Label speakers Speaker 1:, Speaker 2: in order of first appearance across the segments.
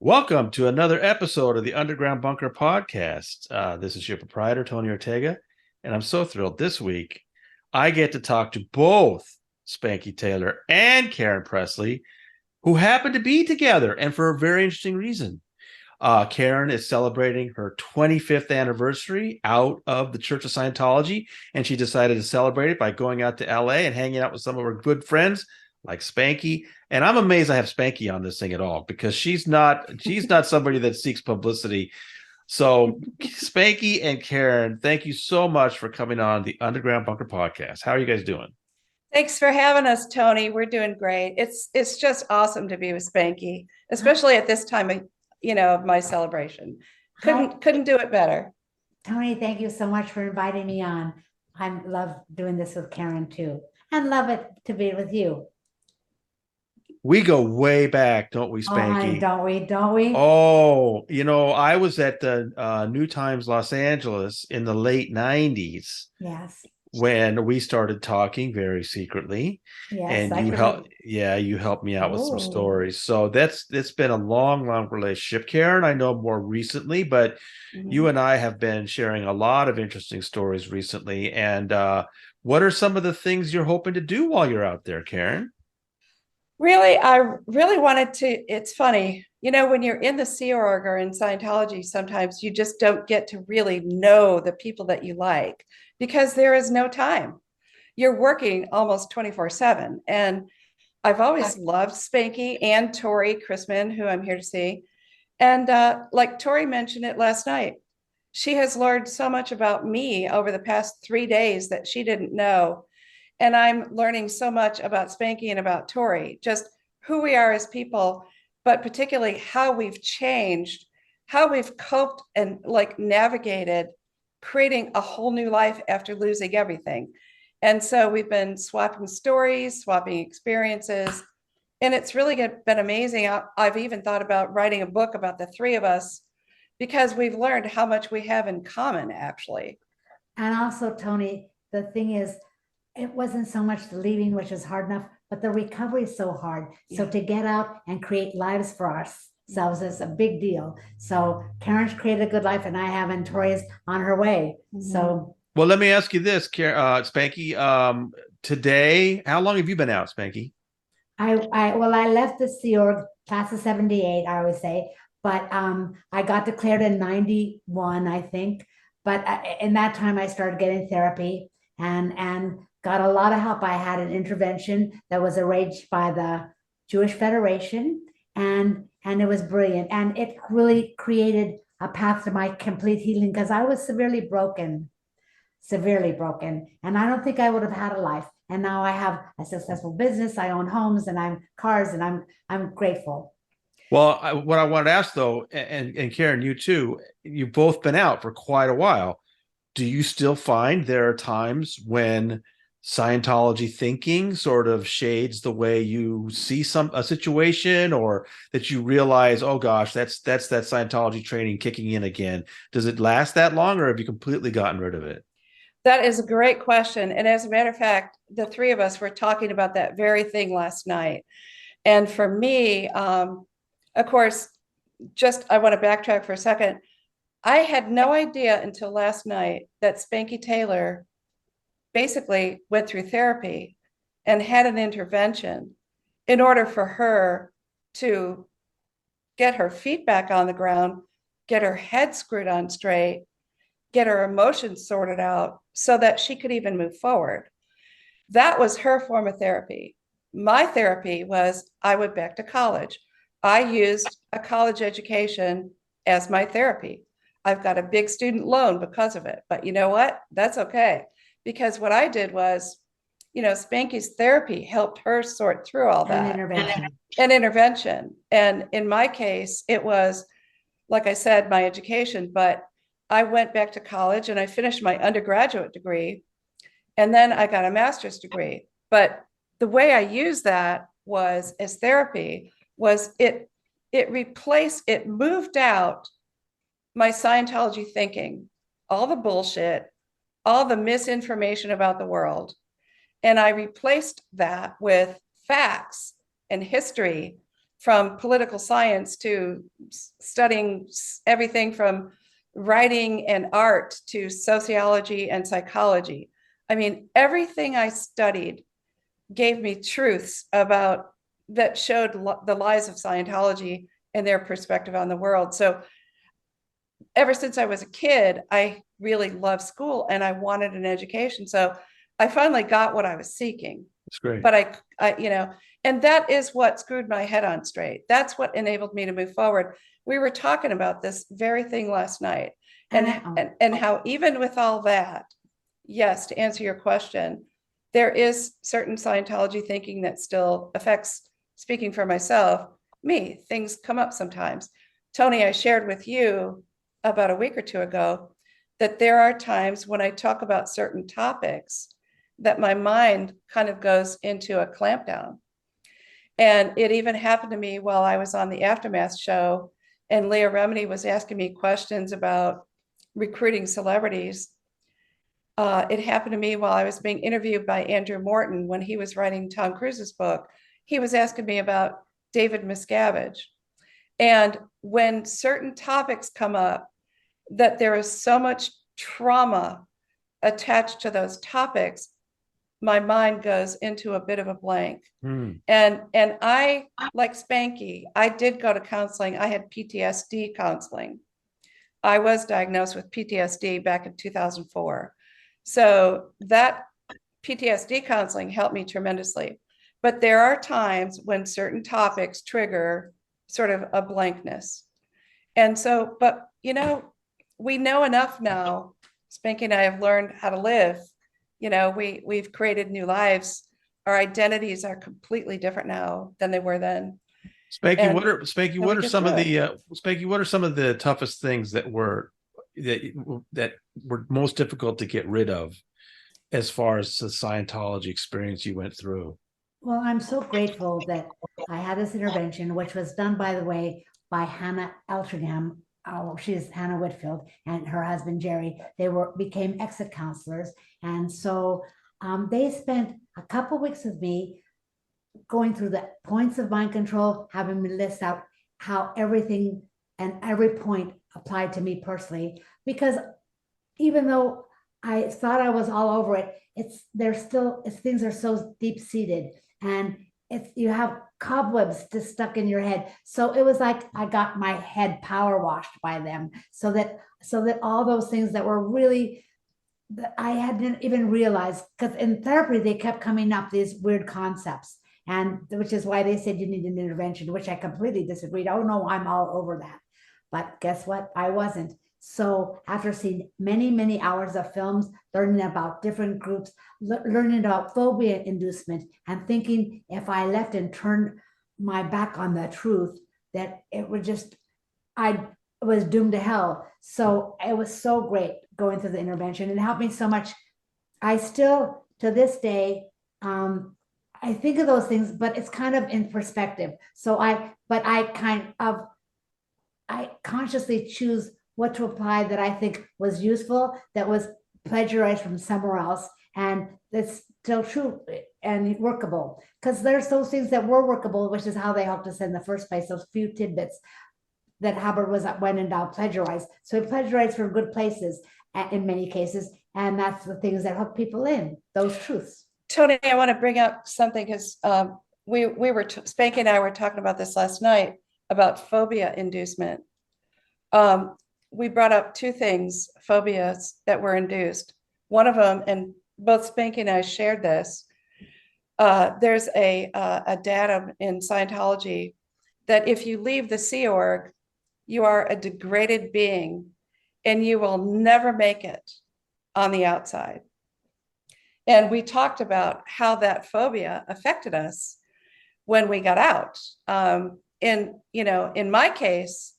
Speaker 1: Welcome to another episode of the Underground Bunker Podcast. This is your proprietor, Tony Ortega, and I'm so thrilled this week I get to talk to both Spanky Taylor and Karen Pressley, who happen to be together and for a very interesting reason. Karen is celebrating her 25th anniversary out of the Church of Scientology, and she decided to celebrate it by going out to LA and hanging out with some of her good friends like Spanky. And I'm amazed I have Spanky on this thing at all because she's not somebody that seeks publicity. So Spanky and Karen, thank you so much for coming on the Underground Bunker Podcast. How are you guys doing?
Speaker 2: Thanks for having us, Tony. We're doing great. It's just awesome to be with Spanky, especially at this time of my celebration.
Speaker 3: Hi,
Speaker 2: Couldn't do it better.
Speaker 3: Tony. Thank you so much for inviting me on. I love doing this with Karen too, and love it to be with you.
Speaker 1: We go way back, don't we,
Speaker 3: Oh, honey,
Speaker 1: Spanky?
Speaker 3: don't we? Don't we?
Speaker 1: Oh, I was at the New Times Los Angeles in the late 90s
Speaker 3: Yes,
Speaker 1: when we started talking very secretly,
Speaker 3: yes.
Speaker 1: and
Speaker 3: I
Speaker 1: you
Speaker 3: can.
Speaker 1: helped, yeah, you helped me out with some
Speaker 3: Oh,
Speaker 1: stories. So that's been a long relationship. Karen, I know more recently, but you
Speaker 2: Mhm.
Speaker 1: and I have been sharing a lot of interesting stories recently. And what are some of the things you're hoping to do while you're out there, Karen?
Speaker 2: Really, I really wanted to. It's funny, when you're in the Sea Org or in Scientology, sometimes you just don't get to really know the people that you like because there is no time. You're working almost 24/7. And I've always loved Spanky and Tori Chrisman, who I'm here to see. And like Tori mentioned it last night, she has learned so much about me over the past 3 days that she didn't know. And I'm learning so much about Spanky and about Tori, just who we are as people, but particularly how we've changed, how we've coped and like navigated creating a whole new life after losing everything. And so we've been swapping stories, swapping experiences, and it's really been amazing. I've even thought about writing a book about the three of us because we've learned how much we have in common, actually.
Speaker 3: and also, Tony, the thing is, it wasn't so much the leaving, which is hard enough, but the recovery is so hard. So
Speaker 2: Yeah.
Speaker 3: to get out and create lives for ourselves is a big deal. So Karen's created a good life, and I have, and Tori's on her way.
Speaker 2: Mhm.
Speaker 3: So
Speaker 1: Well, let me ask you this, Spanky. Today, how long have you been out, Spanky?
Speaker 3: I left the Sea Org class of 78, I always say, but I got declared in 91, I think. But in that time I started getting therapy and got a lot of help. I had an intervention that was arranged by the Jewish Federation, and it was brilliant. And it really created a path to my complete healing because I was severely broken. And I don't think I would have had a life. And now I have a successful business. I own homes and I'm cars, and I'm grateful.
Speaker 1: Well, what I wanted to ask though, and Karen, you too, you've both been out for quite a while. Do you still find there are times when Scientology thinking sort of shades the way you see a situation, or that you realize, oh gosh, that's that Scientology training kicking in again? Does it last that long, or have you completely gotten rid of it?
Speaker 2: That is a great question. And as a matter of fact, the three of us were talking about that very thing last night. And for me, of course, just I want to backtrack for a second. I had no idea until last night that Spanky Taylor basically went through therapy and had an intervention in order for her to get her feet back on the ground, get her head screwed on straight, get her emotions sorted out so that she could even move forward. That was her form of therapy. My therapy was I went back to college. I used a college education as my therapy. I've got a big student loan because of it. But you know what? That's okay. Because what I did was, Spanky's therapy helped her sort through all
Speaker 3: And
Speaker 2: that
Speaker 3: intervention.
Speaker 2: and intervention. And in my case, it was, like I said, my education, but I went back to college and I finished my undergraduate degree. And then I got a master's degree. But the way I used that was as therapy was it moved out my Scientology thinking, all the bullshit, all the misinformation about the world. And I replaced that with facts and history from political science to studying everything from writing and art to sociology and psychology. I mean, everything I studied gave me truths about that showed the lies of Scientology and their perspective on the world. So ever since I was a kid, I really loved school and I wanted an education. So I finally got what I was seeking.
Speaker 1: It's great.
Speaker 2: But and that is what screwed my head on straight. That's what enabled me to move forward. We were talking about this very thing last night, and how even with all that, yes, to answer your question, there is certain Scientology thinking that still affects, speaking for myself, me. Things come up sometimes. Tony, I shared with you about a week or two ago that there are times when I talk about certain topics that my mind kind of goes into a clampdown. And it even happened to me while I was on the Aftermath show, and Leah Remini was asking me questions about recruiting celebrities. It happened to me while I was being interviewed by Andrew Morton when he was writing Tom Cruise's book. He was asking me about David Miscavige. And when certain topics come up, that there is so much trauma attached to those topics, my mind goes into a bit of a blank. And I, like Spanky, I did go to counseling. I had PTSD counseling. I was diagnosed with PTSD back in 2004. So that PTSD counseling helped me tremendously. But there are times when certain topics trigger sort of a blankness. And so, but we know enough now. Spanky and I have learned how to live. We've created new lives. Our identities are completely different now than they were then.
Speaker 1: Spanky, what are some of the toughest things that were most difficult to get rid of as far as the Scientology experience you went through?
Speaker 3: Well, I'm so grateful that I had this intervention, which was done, by the way, by Hannah Eltringham. She's Hannah Whitfield and her husband, Jerry. They became exit counselors. And so they spent a couple of weeks with me going through the points of mind control, having me list out how everything and every point applied to me personally. Because even though I thought I was all over it, things are so deep seated, and you have cobwebs just stuck in your head. So it was like I got my head power washed by them, so that all those things that were really that I hadn't even realized, because in therapy they kept coming up, these weird concepts, and which is why they said you need an intervention, which I completely disagreed. Oh no, I'm all over that. But guess what? I wasn't. So after seeing many, many hours of films, learning about different groups, learning about phobia inducement, and thinking if I left and turned my back on the truth, that it would I was doomed to hell. So it was so great going through the intervention. It helped me so much. I still, to this day, I think of those things, but it's kind of in perspective. So I consciously choose what to apply that I think was useful, that was plagiarized from somewhere else, and that's still true and workable. Because there's those things that were workable, which is how they helped us in the first place, those few tidbits that Hubbard went and now plagiarized. So he plagiarized from good places in many cases, and that's the things that hook people in, those truths.
Speaker 2: Tony, I want to bring up something because Spanky and I were talking about this last night about phobia inducement. We brought up two things, phobias that were induced. One of them, and both Spanky and I shared this, there's a datum in Scientology that if you leave the Sea Org, you are a degraded being and you will never make it on the outside. And we talked about how that phobia affected us when we got out. In my case,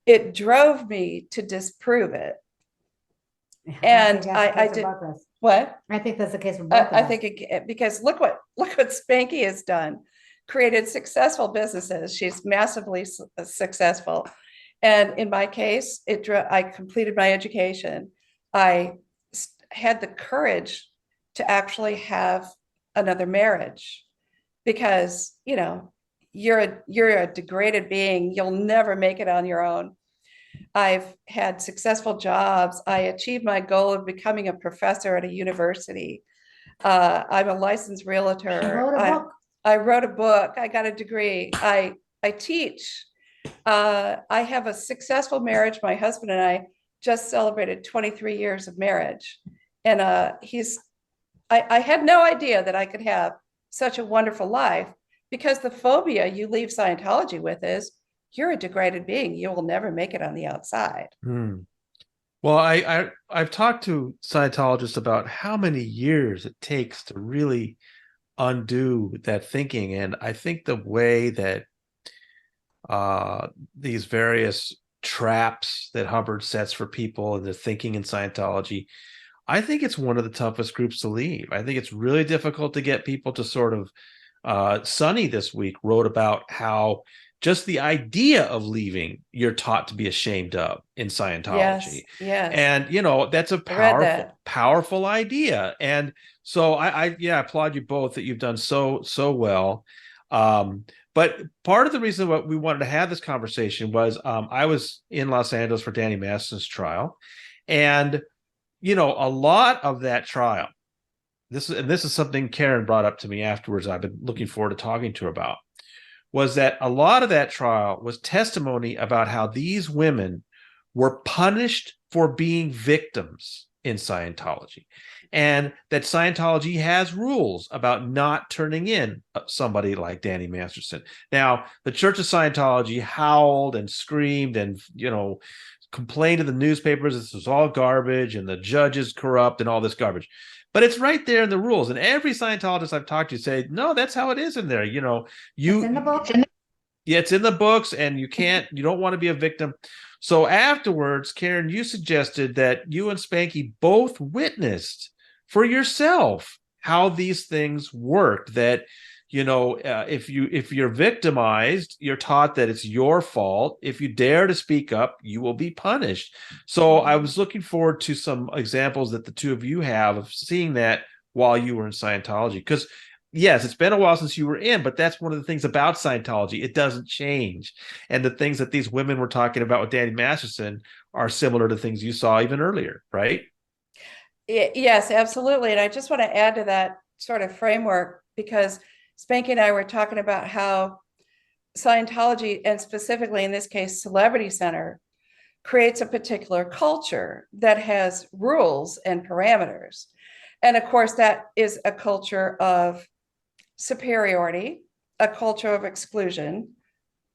Speaker 2: it drove me to disprove it. And I did what?
Speaker 3: I think that's the case with both of us.
Speaker 2: I think because look what Spanky has done, created successful businesses. She's massively successful. And in my case, I completed my education. I had the courage to actually have another marriage because, you're a degraded being. You'll never make it on your own. I've had successful jobs. I achieved my goal of becoming a professor at a university. I'm a licensed realtor.
Speaker 3: She wrote a book.
Speaker 2: I wrote a book. I got a degree. I teach. I have a successful marriage. My husband and I just celebrated 23 years of marriage. And I had no idea that I could have such a wonderful life, because the phobia you leave Scientology with is you're a degraded being. You will never make it on the outside.
Speaker 1: Well, I've talked to Scientologists about how many years it takes to really undo that thinking. And I think the way that these various traps that Hubbard sets for people and the thinking in Scientology, I think it's one of the toughest groups to leave. I think it's really difficult to get people to sort of Sunny this week wrote about how just the idea of leaving you're taught to be ashamed of in Scientology.
Speaker 2: Yes.
Speaker 1: And that's a powerful idea. And so I applaud you both that you've done so well. But part of the reason what we wanted to have this conversation was I was in Los Angeles for Danny Masterson's trial, and a lot of that trial, this is something Karen brought up to me afterwards. I've been looking forward to talking to her about, was that a lot of that trial was testimony about how these women were punished for being victims in Scientology, and that Scientology has rules about not turning in somebody like Danny Masterson. Now, the Church of Scientology howled and screamed and, complained to the newspapers this was all garbage and the judge is corrupt and all this garbage. But it's right there in the rules. And every Scientologist I've talked to say, no, that's how it is in there. It's in the book. Yeah, it's in the books, and you don't want to be a victim. So afterwards, Karen, you suggested that you and Spanky both witnessed for yourself how these things worked, that if you're victimized, you're taught that it's your fault. If you dare to speak up, you will be punished. So I was looking forward to some examples that the two of you have of seeing that while you were in Scientology. Because yes, it's been a while since you were in, but that's one of the things about Scientology. It doesn't change. And the things that these women were talking about with Danny Masterson are similar to things you saw even earlier, right?
Speaker 2: Yes, absolutely. And I just want to add to that sort of framework, because Spanky and I were talking about how Scientology, and specifically in this case, Celebrity Center, creates a particular culture that has rules and parameters. And of course, that is a culture of superiority, a culture of exclusion,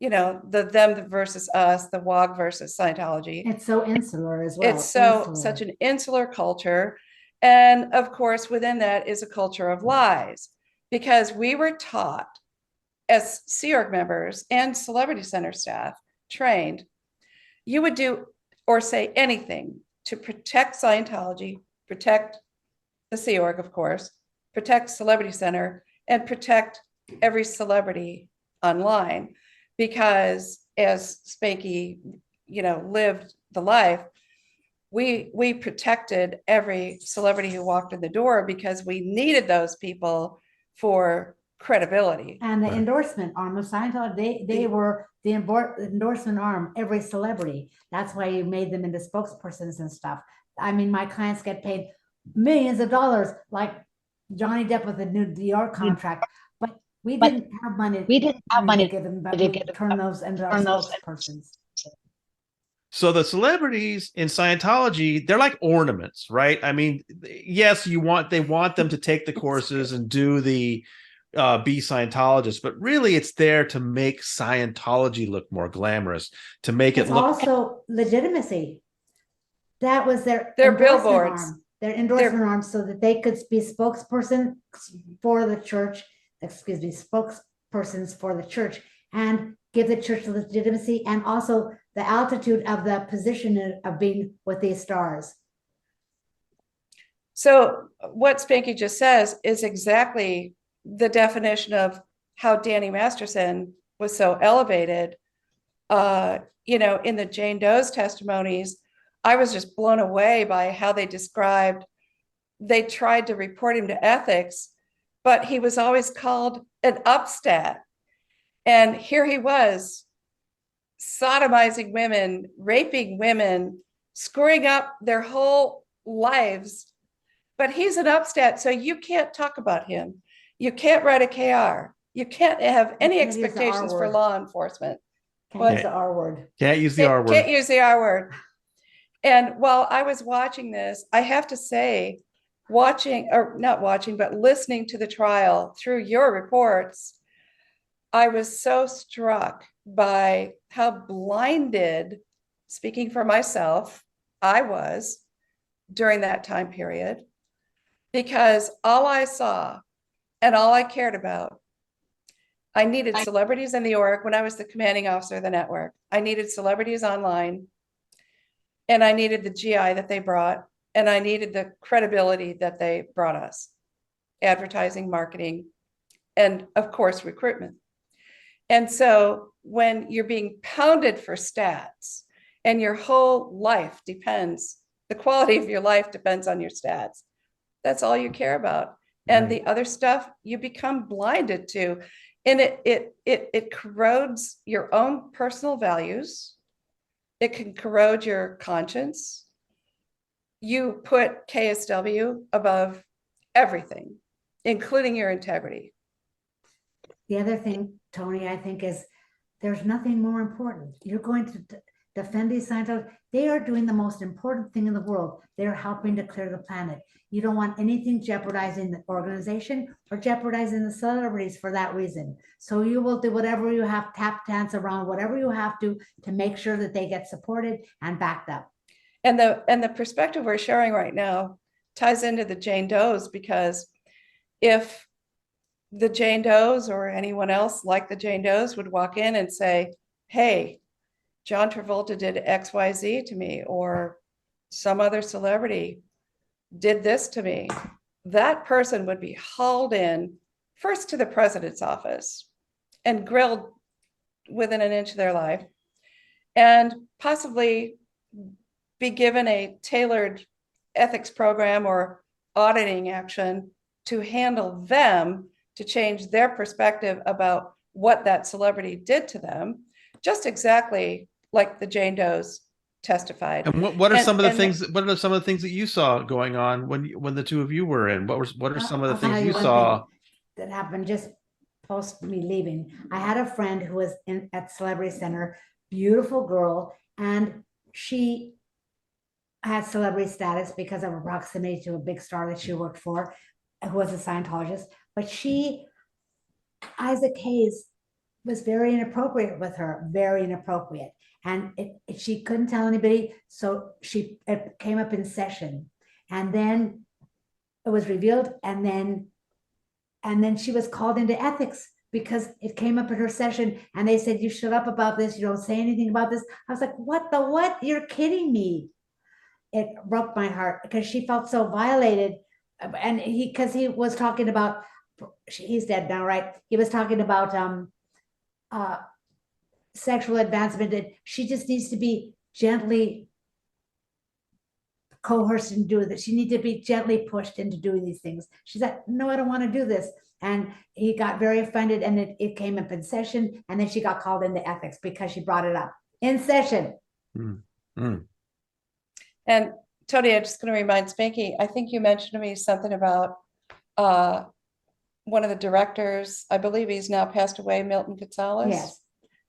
Speaker 2: the them versus us, the WOG versus Scientology.
Speaker 3: It's so insular as well.
Speaker 2: It's such an insular culture. And of course, within that is a culture of lies, because we were taught as Sea Org members and Celebrity Center staff trained, you would do or say anything to protect Scientology, protect the Sea Org, of course, protect Celebrity Center, and protect every celebrity online. Because as Spanky, lived the life, we protected every celebrity who walked in the door, because we needed those people for credibility.
Speaker 3: And the endorsement arm of Scientology, they were the endorsement arm, every celebrity. That's why you made them into spokespersons and stuff. I mean, my clients get paid millions of dollars, like Johnny Depp with the new Dior contract, but we didn't have money. To give them, but we turn those into our spokespersons.
Speaker 1: So the celebrities in Scientology, they're like ornaments, right? I mean, yes, they want them to take the courses and do the be Scientologists, but really it's there to make Scientology look more glamorous, to make it look
Speaker 3: also legitimacy. That was their
Speaker 2: billboards,
Speaker 3: their endorsement arms, so that they could be spokespersons for the church, spokespersons for the church, and give the church legitimacy, and also the altitude of the position of being with these stars.
Speaker 2: So what Spanky just says is exactly the definition of how Danny Masterson was so elevated. In the Jane Doe's testimonies, I was just blown away by how they tried to report him to ethics, but he was always called an upstat. And here he was sodomizing women, raping women, screwing up their whole lives. But he's an upstat, so you can't talk about him. You can't write a KR. You can't have any
Speaker 3: can't use the R
Speaker 2: expectations for
Speaker 3: word.
Speaker 2: law enforcement.
Speaker 3: Can't use the R word.
Speaker 1: Can't use the R word.
Speaker 2: Can't use the R word. And while I was watching this, I have to say, watching, or not watching, but listening to the trial through your reports, I was so struck by how blinded, speaking for myself, I was during that time period, because all I saw and all I cared about, I needed celebrities in the org when I was the commanding officer of the network. I needed celebrities online, and I needed the GI that they brought, and I needed the credibility that they brought us, advertising, marketing, and of course, recruitment. And so when you're being pounded for stats and your whole life depends, the quality of your life depends on your stats, that's all you care about. And the other stuff you become blinded to. And it corrodes your own personal values. It can corrode your conscience. You put KSW above everything, including your integrity.
Speaker 3: The other thing, Tony, I think is there's nothing more important. You're going to defend these scientists. They are doing the most important thing in the world. They're helping to clear the planet. You don't want anything jeopardizing the organization or jeopardizing the celebrities for that reason. So you will do whatever you have, tap dance around, whatever you have to make sure that they get supported and backed up.
Speaker 2: And the perspective we're sharing right now ties into the Jane Does, because if the Jane Does or anyone else like the Jane Does would walk in and say, hey, John Travolta did XYZ to me, or some other celebrity did this to me, that person would be hauled in first to the president's office and grilled within an inch of their life, and possibly be given a tailored ethics program or auditing action to handle them, to change their perspective about what that celebrity did to them, just exactly like the Jane Does testified.
Speaker 1: And what are some of the things? What are some of the things that you saw going on when the two of you were in? What are some of the things you saw
Speaker 3: that happened just post me leaving? I had a friend who was at Celebrity Center, beautiful girl, and she had celebrity status because of her proximity to a big star that she worked for, who was a Scientologist. But Isaac Hayes was very inappropriate with her, very inappropriate. And she couldn't tell anybody, so it came up in session. And then it was revealed, and then she was called into ethics because it came up in her session, and they said, you shut up about this, you don't say anything about this. I was like, what? You're kidding me. It broke my heart because she felt so violated. And because he was talking about, he's dead now, right? He was talking about sexual advancement, and she just needs to be gently coerced into doing this. She needs to be gently pushed into doing these things. She's like, no, I don't want to do this. And he got very offended, and it came up in session, and then she got called into ethics because she brought it up in session.
Speaker 2: And Tony, I'm just going to remind Spanky, I think you mentioned to me something about one of the directors. I believe he's now passed away, Milton Gonzalez.
Speaker 3: Yes.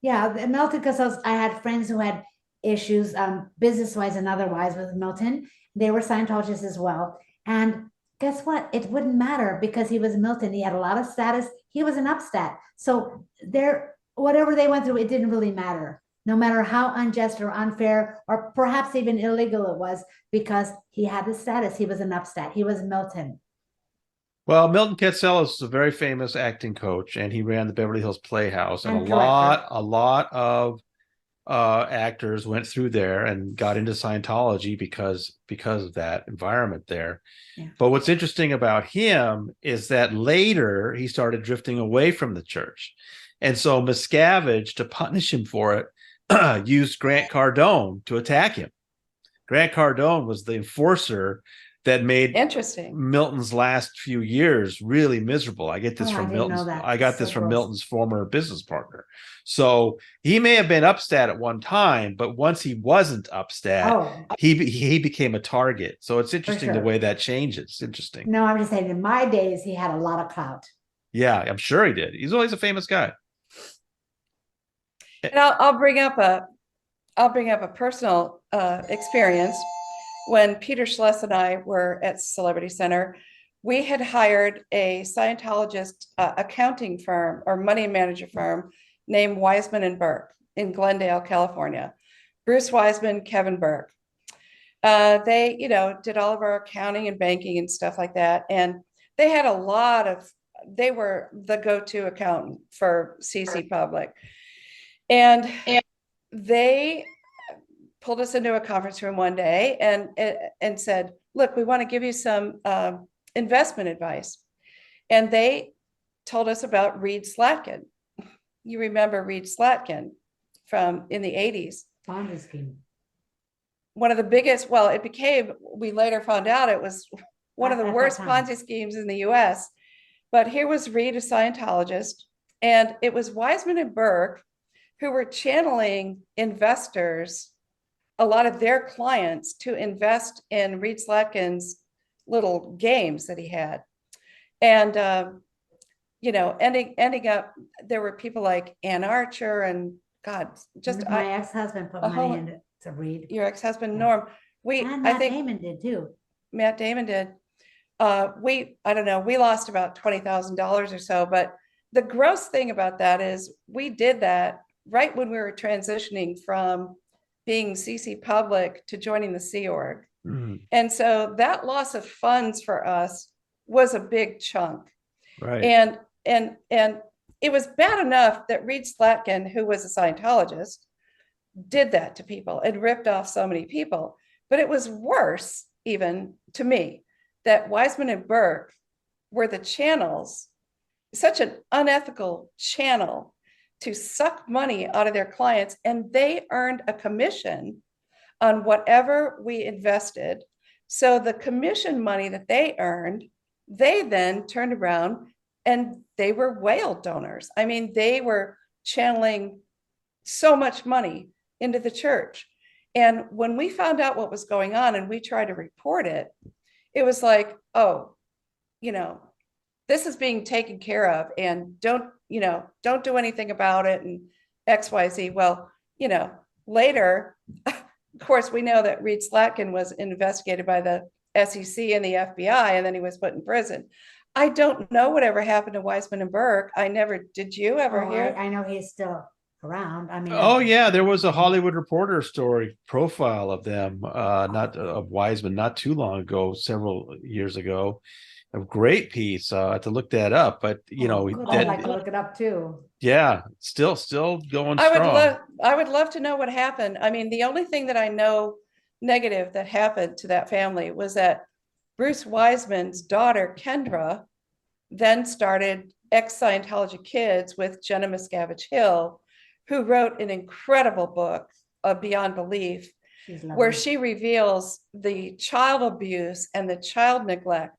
Speaker 3: Yeah, Milton Gonzalez, I had friends who had issues, business-wise and otherwise, with Milton. They were Scientologists as well. And guess what? It wouldn't matter because he was Milton. He had a lot of status. He was an upstat. So whatever they went through, it didn't really matter. No matter how unjust or unfair or perhaps even illegal it was, because he had the status. He was an upstat. He was Milton.
Speaker 1: Well, Milton Katselas is a very famous acting coach, and he ran the Beverly Hills Playhouse, and a lot of actors went through there and got into Scientology because of that environment there. Yeah. But what's interesting about him is that later he started drifting away from the church, and so Miscavige, to punish him for it, used Grant Cardone to attack him. Grant Cardone was the enforcer that made
Speaker 2: Interesting.
Speaker 1: Milton's last few years really miserable. I get this
Speaker 3: Oh, I
Speaker 1: from
Speaker 3: didn't know
Speaker 1: Milton's.
Speaker 3: that.
Speaker 1: I got
Speaker 3: So
Speaker 1: this from
Speaker 3: gross.
Speaker 1: Milton's former business partner. So he may have been upstat at one time, but once he wasn't upstat,
Speaker 3: Oh,
Speaker 1: he became a target. So it's interesting the
Speaker 3: sure.
Speaker 1: way that changes. Interesting.
Speaker 3: No, I'm just saying in my days, he had a lot of clout.
Speaker 1: Yeah, I'm sure he did. He's always a famous guy.
Speaker 2: And I'll bring up a personal experience. When Peter Schless and I were at Celebrity Center, we had hired a Scientologist accounting firm or money manager firm named Wiseman and Burke in Glendale, California. Bruce Wiseman, Kevin Burke. They, did all of our accounting and banking and stuff like that. And they had they were the go-to accountant for CC Public. And they pulled us into a conference room one day and said, look, we want to give you some investment advice. And they told us about Reed Slatkin. You remember Reed Slatkin from in the 80s.
Speaker 3: Ponzi scheme.
Speaker 2: One of the biggest, we later found out it was one of the worst Ponzi schemes in the US. But here was Reed, a Scientologist, and it was Wiseman and Burke who were channeling investors, a lot of their clients, to invest in Reed Slatkin's little games that he had. And, ending up, there were people like Ann Archer and God, just
Speaker 3: my ex-husband put money into Reed.
Speaker 2: Your ex-husband, Norm.
Speaker 3: And Matt Damon did too.
Speaker 2: Matt Damon did. I don't know, we lost about $20,000 or so, but the gross thing about that is we did that right when we were transitioning from being CC Public to joining the Sea Org.
Speaker 1: Mm-hmm.
Speaker 2: And so that loss of funds for us was a big chunk.
Speaker 1: Right.
Speaker 2: And it was bad enough that Reed Slatkin, who was a Scientologist, did that to people and ripped off so many people. But it was worse, even to me, that Wiseman and Burke were the channels, such an unethical channel to suck money out of their clients. And they earned a commission on whatever we invested. So the commission money that they earned, they then turned around and they were whale donors. I mean, they were channeling so much money into the church. And when we found out what was going on and we tried to report it, it was like, oh, this is being taken care of and don't do anything about it and XYZ. Well, later, of course, we know that Reed Slatkin was investigated by the SEC and the FBI, and then he was put in prison. I don't know whatever happened to Wiseman and Burke. Did you ever hear?
Speaker 3: I know he's still around. I mean,
Speaker 1: oh yeah, there was a Hollywood Reporter story profile of them, not of Wiseman, not too long ago, several years ago. A great piece. I have to look that up, but
Speaker 3: I'd like to look it up too.
Speaker 1: Yeah, still going strong.
Speaker 2: I would love to know what happened. I mean, the only thing that I know negative that happened to that family was that Bruce Wiseman's daughter, Kendra, then started ex-Scientology Kids with Jenna Miscavige Hill, who wrote an incredible book, Beyond Belief, where she reveals the child abuse and the child neglect.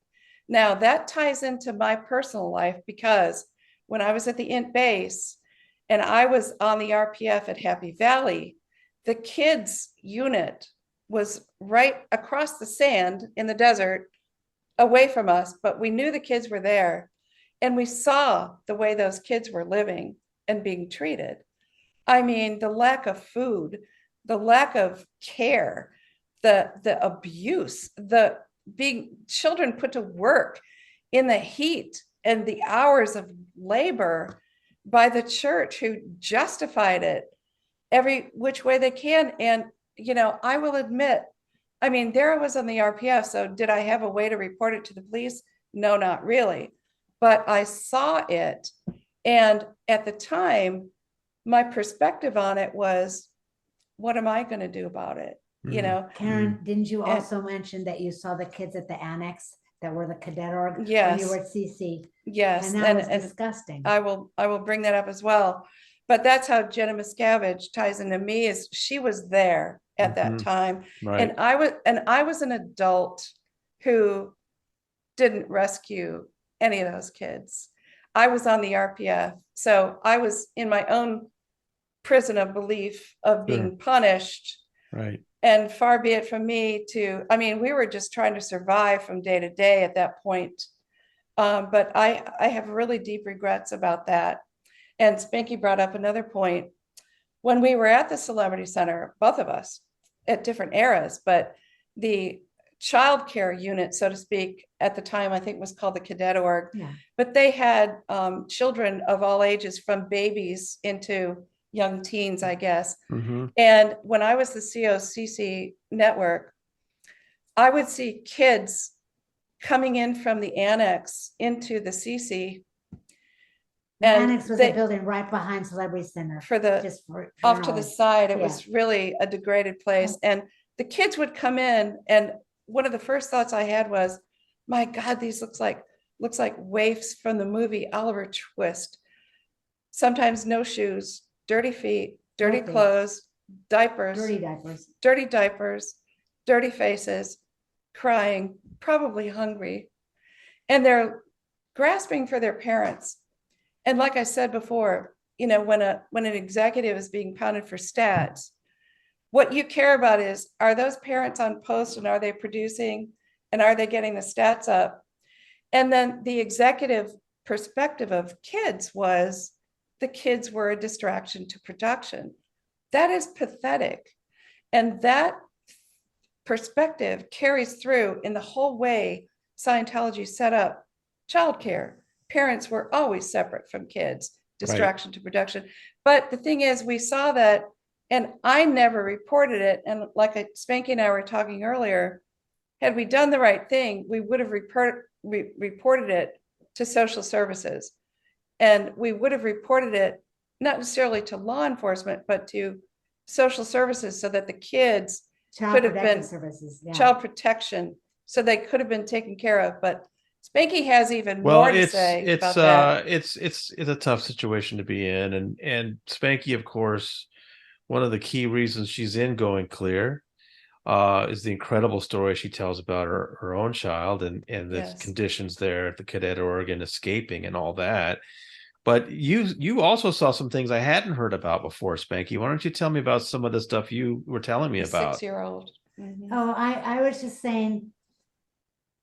Speaker 2: Now, that ties into my personal life because when I was at the INT base and I was on the RPF at Happy Valley, the kids unit was right across the sand in the desert away from us, but we knew the kids were there and we saw the way those kids were living and being treated. I mean, the lack of food, the lack of care, the abuse, the being children put to work in the heat and the hours of labor by the church who justified it every which way they can. And, I will admit, I mean, there I was on the RPF. So did I have a way to report it to the police? No, not really. But I saw it. And at the time, my perspective on it was, what am I going to do about it?
Speaker 3: Karen, didn't you also mention that you saw the kids at the annex that were the cadet org?
Speaker 2: Yes.
Speaker 3: When you were at CC?
Speaker 2: Yes.
Speaker 3: And that was disgusting.
Speaker 2: I will bring that up as well. But that's how Jenna Miscavige ties into me, is she was there at that time.
Speaker 1: Right.
Speaker 2: And I was an adult who didn't rescue any of those kids. I was on the RPF, so I was in my own prison of belief of being punished.
Speaker 1: Right.
Speaker 2: And far be it from me to, I mean, we were just trying to survive from day to day at that point. But I have really deep regrets about that. And Spanky brought up another point. When we were at the Celebrity Center, both of us at different eras, but the childcare unit, so to speak, at the time, I think was called the Cadet Org.
Speaker 3: Yeah.
Speaker 2: But they had children of all ages, from babies into young teens, I guess.
Speaker 1: Mm-hmm.
Speaker 2: And when I was the COCC network, I would see kids coming in from the annex into the CC.
Speaker 3: The
Speaker 2: And
Speaker 3: annex was a building right behind Celebrity Center.
Speaker 2: For the
Speaker 3: just for
Speaker 2: off to the side, it
Speaker 3: Yeah.
Speaker 2: was really a degraded place. And the kids would come in, and one of the first thoughts I had was, my God, these looks like waifs from the movie Oliver Twist. Sometimes no shoes, dirty feet, dirty
Speaker 3: Dirty.
Speaker 2: clothes, diapers, dirty faces, crying, probably hungry. And they're grasping for their parents. And like I said before, you know, when an executive is being pounded for stats, what you care about is, are those parents on post, and are they producing, and are they getting the stats up? And then the executive perspective of kids was, the kids were a distraction to production. That is pathetic. And that perspective carries through in the whole way Scientology set up childcare. Parents were always separate from kids, distraction to production. But the thing is, we saw that, and I never reported it. And like Spanky and I were talking earlier, had we done the right thing, we would have reported it to social services. And we would have reported it not necessarily to law enforcement, but to social services, so that the kids could have been child protection, so they could have been taken care of. But Spanky has even more to say about that.
Speaker 1: It's a tough situation to be in, and Spanky, of course, one of the key reasons she's in Going Clear is the incredible story she tells about her own child and the conditions there at the Cadet Org and escaping and all that. But you also saw some things I hadn't heard about before, Spanky. Why don't you tell me about some of the stuff you were telling me about?
Speaker 2: 6-year-old. Mm-hmm.
Speaker 3: Oh, I was just saying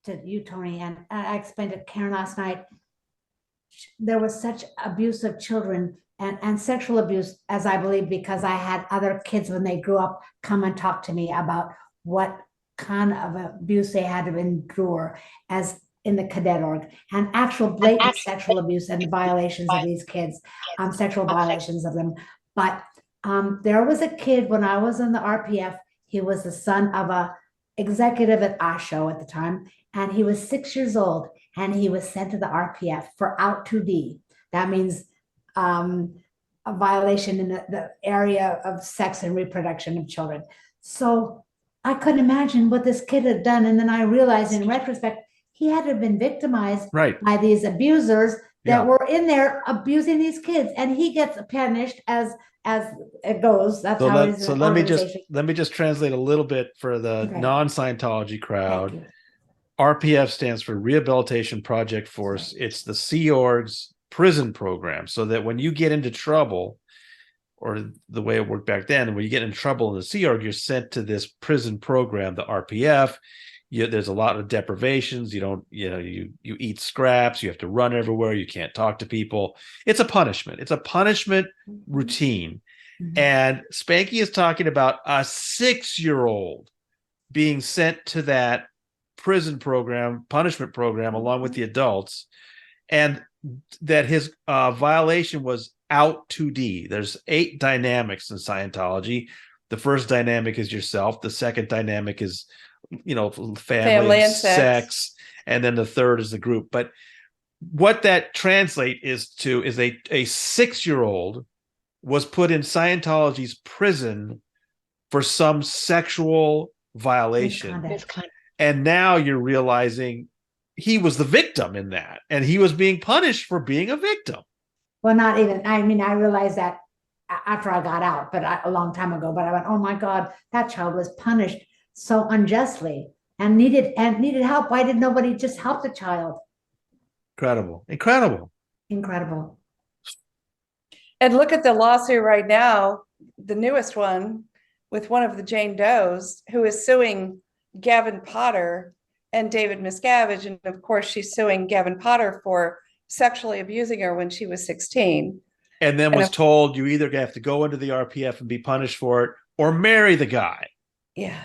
Speaker 3: to you, Tony, and I explained to Karen last night, there was such abuse of children and sexual abuse, as I believe, because I had other kids when they grew up come and talk to me about what kind of abuse they had to endure as in the Cadet Org, and actual blatant sexual abuse and violations of these kids, sexual violations of them. But there was a kid when I was in the RPF. He was the son of a executive at Osho at the time, and he was 6 years old, and he was sent to the RPF for out 2D. That means a violation in the area of sex and reproduction of children. So I couldn't imagine what this kid had done. And then I realized in retrospect, he had to have been victimized by these abusers that were in there abusing these kids, and he gets punished as it goes. That's how it is.
Speaker 1: So let me just translate a little bit for the non-Scientology crowd. RPF stands for Rehabilitation Project Force. It's the Sea Org's prison program, so that when you get into trouble, or the way it worked back then, when you get in trouble in the Sea Org, you're sent to this prison program, the RPF. There's a lot of deprivations. You eat scraps. You have to run everywhere. You can't talk to people. It's a punishment. It's a punishment routine. Mm-hmm. And Spanky is talking about a 6-year-old being sent to that prison program, punishment program, along with the adults, and that his violation was out 2D. There's 8 dynamics in Scientology. The first dynamic is yourself. The second dynamic is family and sex, and then the third is the group. But what that translate is a 6-year-old was put in Scientology's prison for some sexual violation, and now you're realizing he was the victim in that, and he was being punished for being a victim.
Speaker 3: Well, not even. I mean, I realized that after I got out, but a long time ago. But I went, oh my God, that child was punished so unjustly. and needed help. Why did nobody just help the child?
Speaker 1: Incredible.
Speaker 3: Incredible.
Speaker 2: And look at the lawsuit right now, the newest one, with one of the Jane Does who is suing Gavin Potter and David Miscavige. And of course, she's suing Gavin Potter for sexually abusing her when she was 16.
Speaker 1: And then was told you either have to go into the RPF and be punished for it or marry the guy.
Speaker 2: Yeah.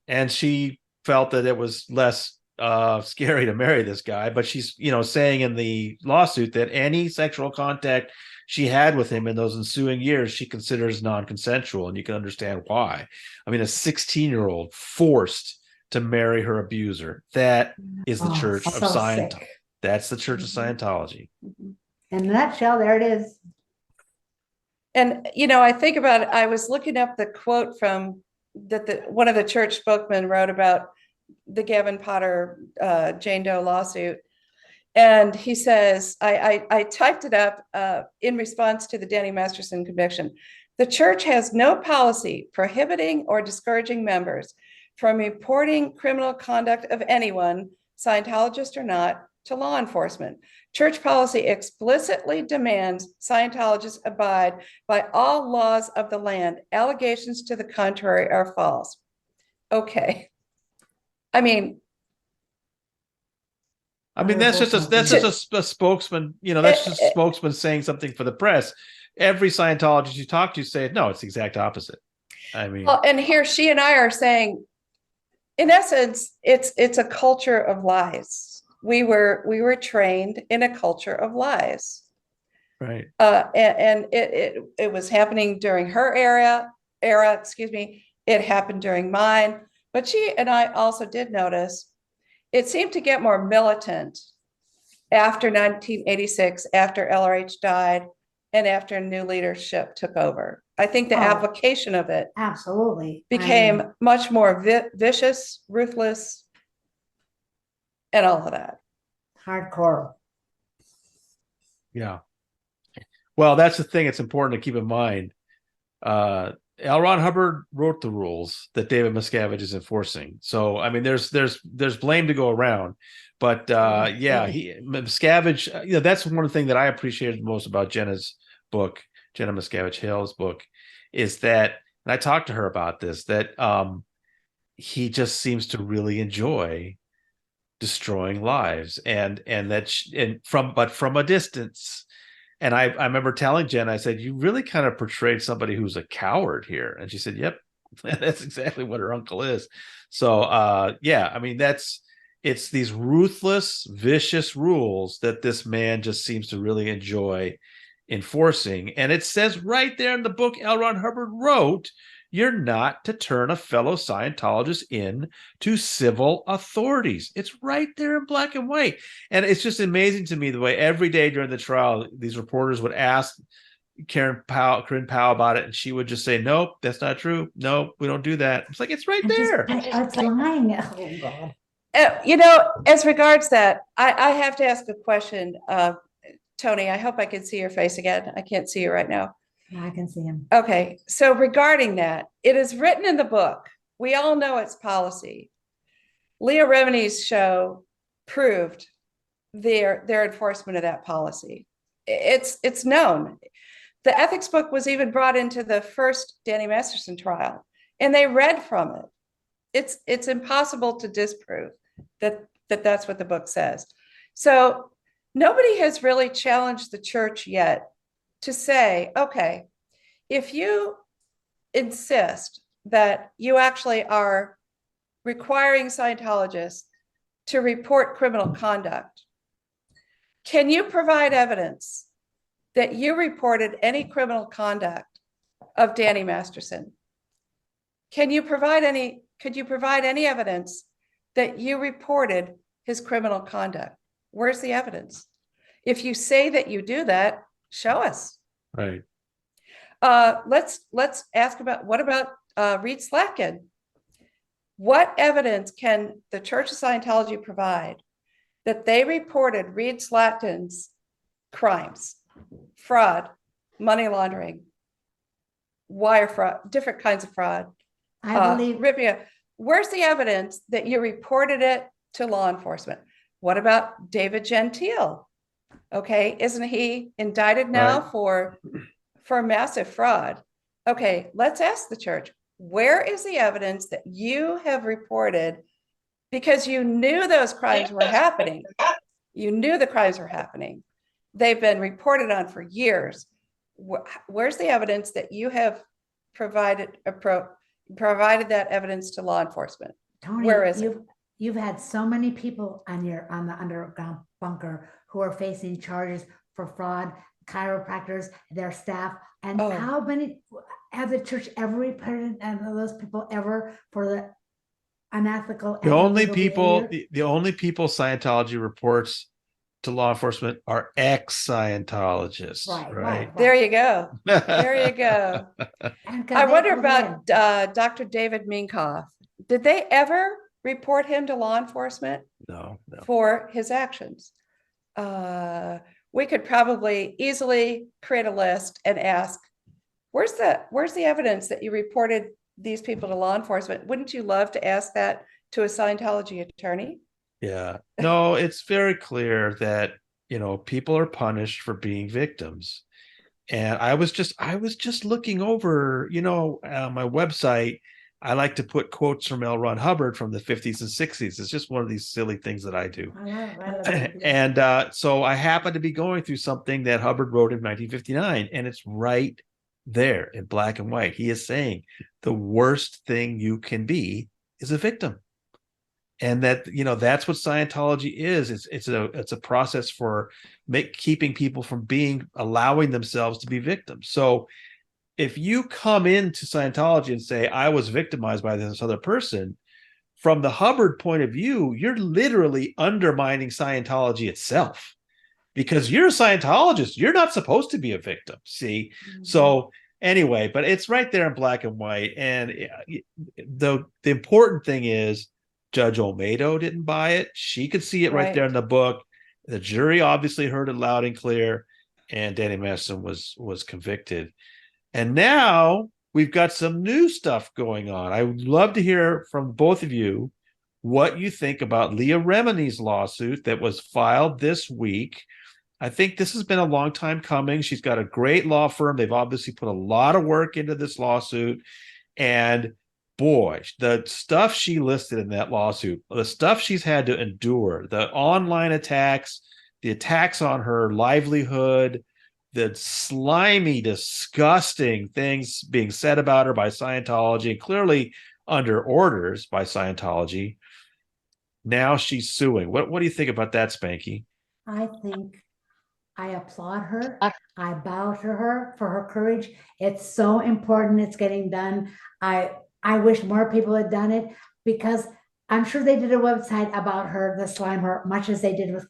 Speaker 1: And she felt that it was less scary to marry this guy, but she's, saying in the lawsuit that any sexual contact she had with him in those ensuing years, she considers non-consensual. And you can understand why. I mean, a 16-year-old forced to marry her abuser. That is the Church of Scientology. That's the Church of Scientology.
Speaker 3: In a nutshell, there it is.
Speaker 2: And, I think about it. I was looking up the quote from that one of the church spokesmen wrote about the Gavin Potter Jane Doe lawsuit. And he says, I typed it up in response to the Danny Masterson conviction. The church has no policy prohibiting or discouraging members from reporting criminal conduct of anyone, Scientologist or not, to law enforcement. Church policy explicitly demands Scientologists abide by all laws of the land. Allegations to the contrary are false. Okay. I mean,
Speaker 1: that's just a spokesman, that's just a spokesman saying something for the press. Every Scientologist you talk to say, no, it's the exact opposite. I mean,
Speaker 2: well, and here she and I are saying, in essence, it's a culture of lies. We were trained in a culture of lies.
Speaker 1: Right.
Speaker 2: And it was happening during her era, It happened during mine. But she and I also did notice it seemed to get more militant after 1986, after LRH died, and after new leadership took over. I think the application of it
Speaker 3: absolutely
Speaker 2: became much more vicious, ruthless, and all of that.
Speaker 3: Hardcore.
Speaker 1: Yeah. Well, that's the thing. It's important to keep in mind. L. Ron Hubbard wrote the rules that David Miscavige is enforcing. So, I mean, there's blame to go around, but Miscavige, that's one thing that I appreciated most about Jenna's book, Jenna Miscavige Hale's book, is that, and I talked to her about this, that he just seems to really enjoy destroying lives, and from a distance. And I remember telling Jen, I said, you really kind of portrayed somebody who's a coward here. And she said, yep, that's exactly what her uncle is. So, I mean, it's these ruthless, vicious rules that this man just seems to really enjoy enforcing. And it says right there in the book L. Ron Hubbard wrote, you're not to turn a fellow Scientologist in to civil authorities. It's right there in black and white. And it's just amazing to me the way every day during the trial, these reporters would ask Corinne Powell about it, and she would just say, nope, that's not true. No, we don't do that. It's like, it's right there.
Speaker 3: It's lying. Oh, God.
Speaker 2: As regards that, I have to ask a question. Tony, I hope I can see your face again. I can't see you right now.
Speaker 3: I can see him.
Speaker 2: Okay, so regarding that, it is written in the book. We all know it's policy. Leah Remini's show proved their enforcement of that policy. It's known. The ethics book was even brought into the first Danny Masterson trial, and they read from it. It's impossible to disprove that's what the book says. So nobody has really challenged the church yet to say, okay, if you insist that you actually are requiring Scientologists to report criminal conduct, can you provide evidence that you reported any criminal conduct of Danny Masterson? Could you provide any evidence that you reported his criminal conduct? Where's the evidence? If you say that you do that, show us.
Speaker 1: Right.
Speaker 2: Let's ask about, what about Reed Slatkin? What evidence can the Church of Scientology provide that they reported Reed Slatkin's crimes, fraud, money laundering, wire fraud, different kinds of fraud?
Speaker 3: I believe.
Speaker 2: Ripia, where's the evidence that you reported it to law enforcement? What about David Gentile? Okay, isn't he indicted now
Speaker 1: Right.
Speaker 2: for massive fraud? Okay, let's ask the church, where is the evidence that you have reported because you knew those crimes were happening? You knew the crimes were happening. They've been reported on for years. Where's the evidence that you have provided that evidence to law enforcement?
Speaker 3: Tony,
Speaker 2: Where is it?
Speaker 3: you've had so many people on the underground bunker who are facing charges for fraud, chiropractors, their staff, and how many have the church ever reported and those people ever for the unethical?
Speaker 1: The only people Scientology reports to law enforcement are ex-Scientologists. Right.
Speaker 2: There you go. There you go. I wonder about Dr. David Minkoff. Did they ever report him to law enforcement?
Speaker 1: No.
Speaker 2: For his actions? We could probably easily create a list and ask, where's the evidence that you reported these people to law enforcement? Wouldn't you love to ask that to a Scientology attorney?
Speaker 1: Yeah. No, it's very clear that, people are punished for being victims. And I was just looking over, my website. I like to put quotes from L. Ron Hubbard from the 50s and 60s. It's just one of these silly things that I do. And so I happened to be going through something that Hubbard wrote in 1959, and it's right there in black and white. He is saying the worst thing you can be is a victim. And that, that's what Scientology is. It's a process for keeping people from allowing themselves to be victims. So if you come into Scientology and say, I was victimized by this other person, from the Hubbard point of view, you're literally undermining Scientology itself, because you're a Scientologist. You're not supposed to be a victim. See? Mm-hmm. So anyway, but it's right there in black and white. And the important thing is, Judge Olmedo didn't buy it. She could see it right there in the book. The jury obviously heard it loud and clear, and Danny Masterson was convicted. And now we've got some new stuff going on. I would love to hear from both of you what you think about Leah Remini's lawsuit that was filed this week. I think this has been a long time coming. She's got a great law firm. They've obviously put a lot of work into this lawsuit. And boy, the stuff she listed in that lawsuit, the stuff she's had to endure, the online attacks, the attacks on her livelihood, the slimy, disgusting things being said about her by Scientology, and clearly under orders by Scientology. Now she's suing. What do you think about that, Spanky?
Speaker 3: I think I applaud her. I bow to her for her courage. It's so important it's getting done. I wish more people had done it, because I'm sure they did a website about her, the Slimer, much as they did with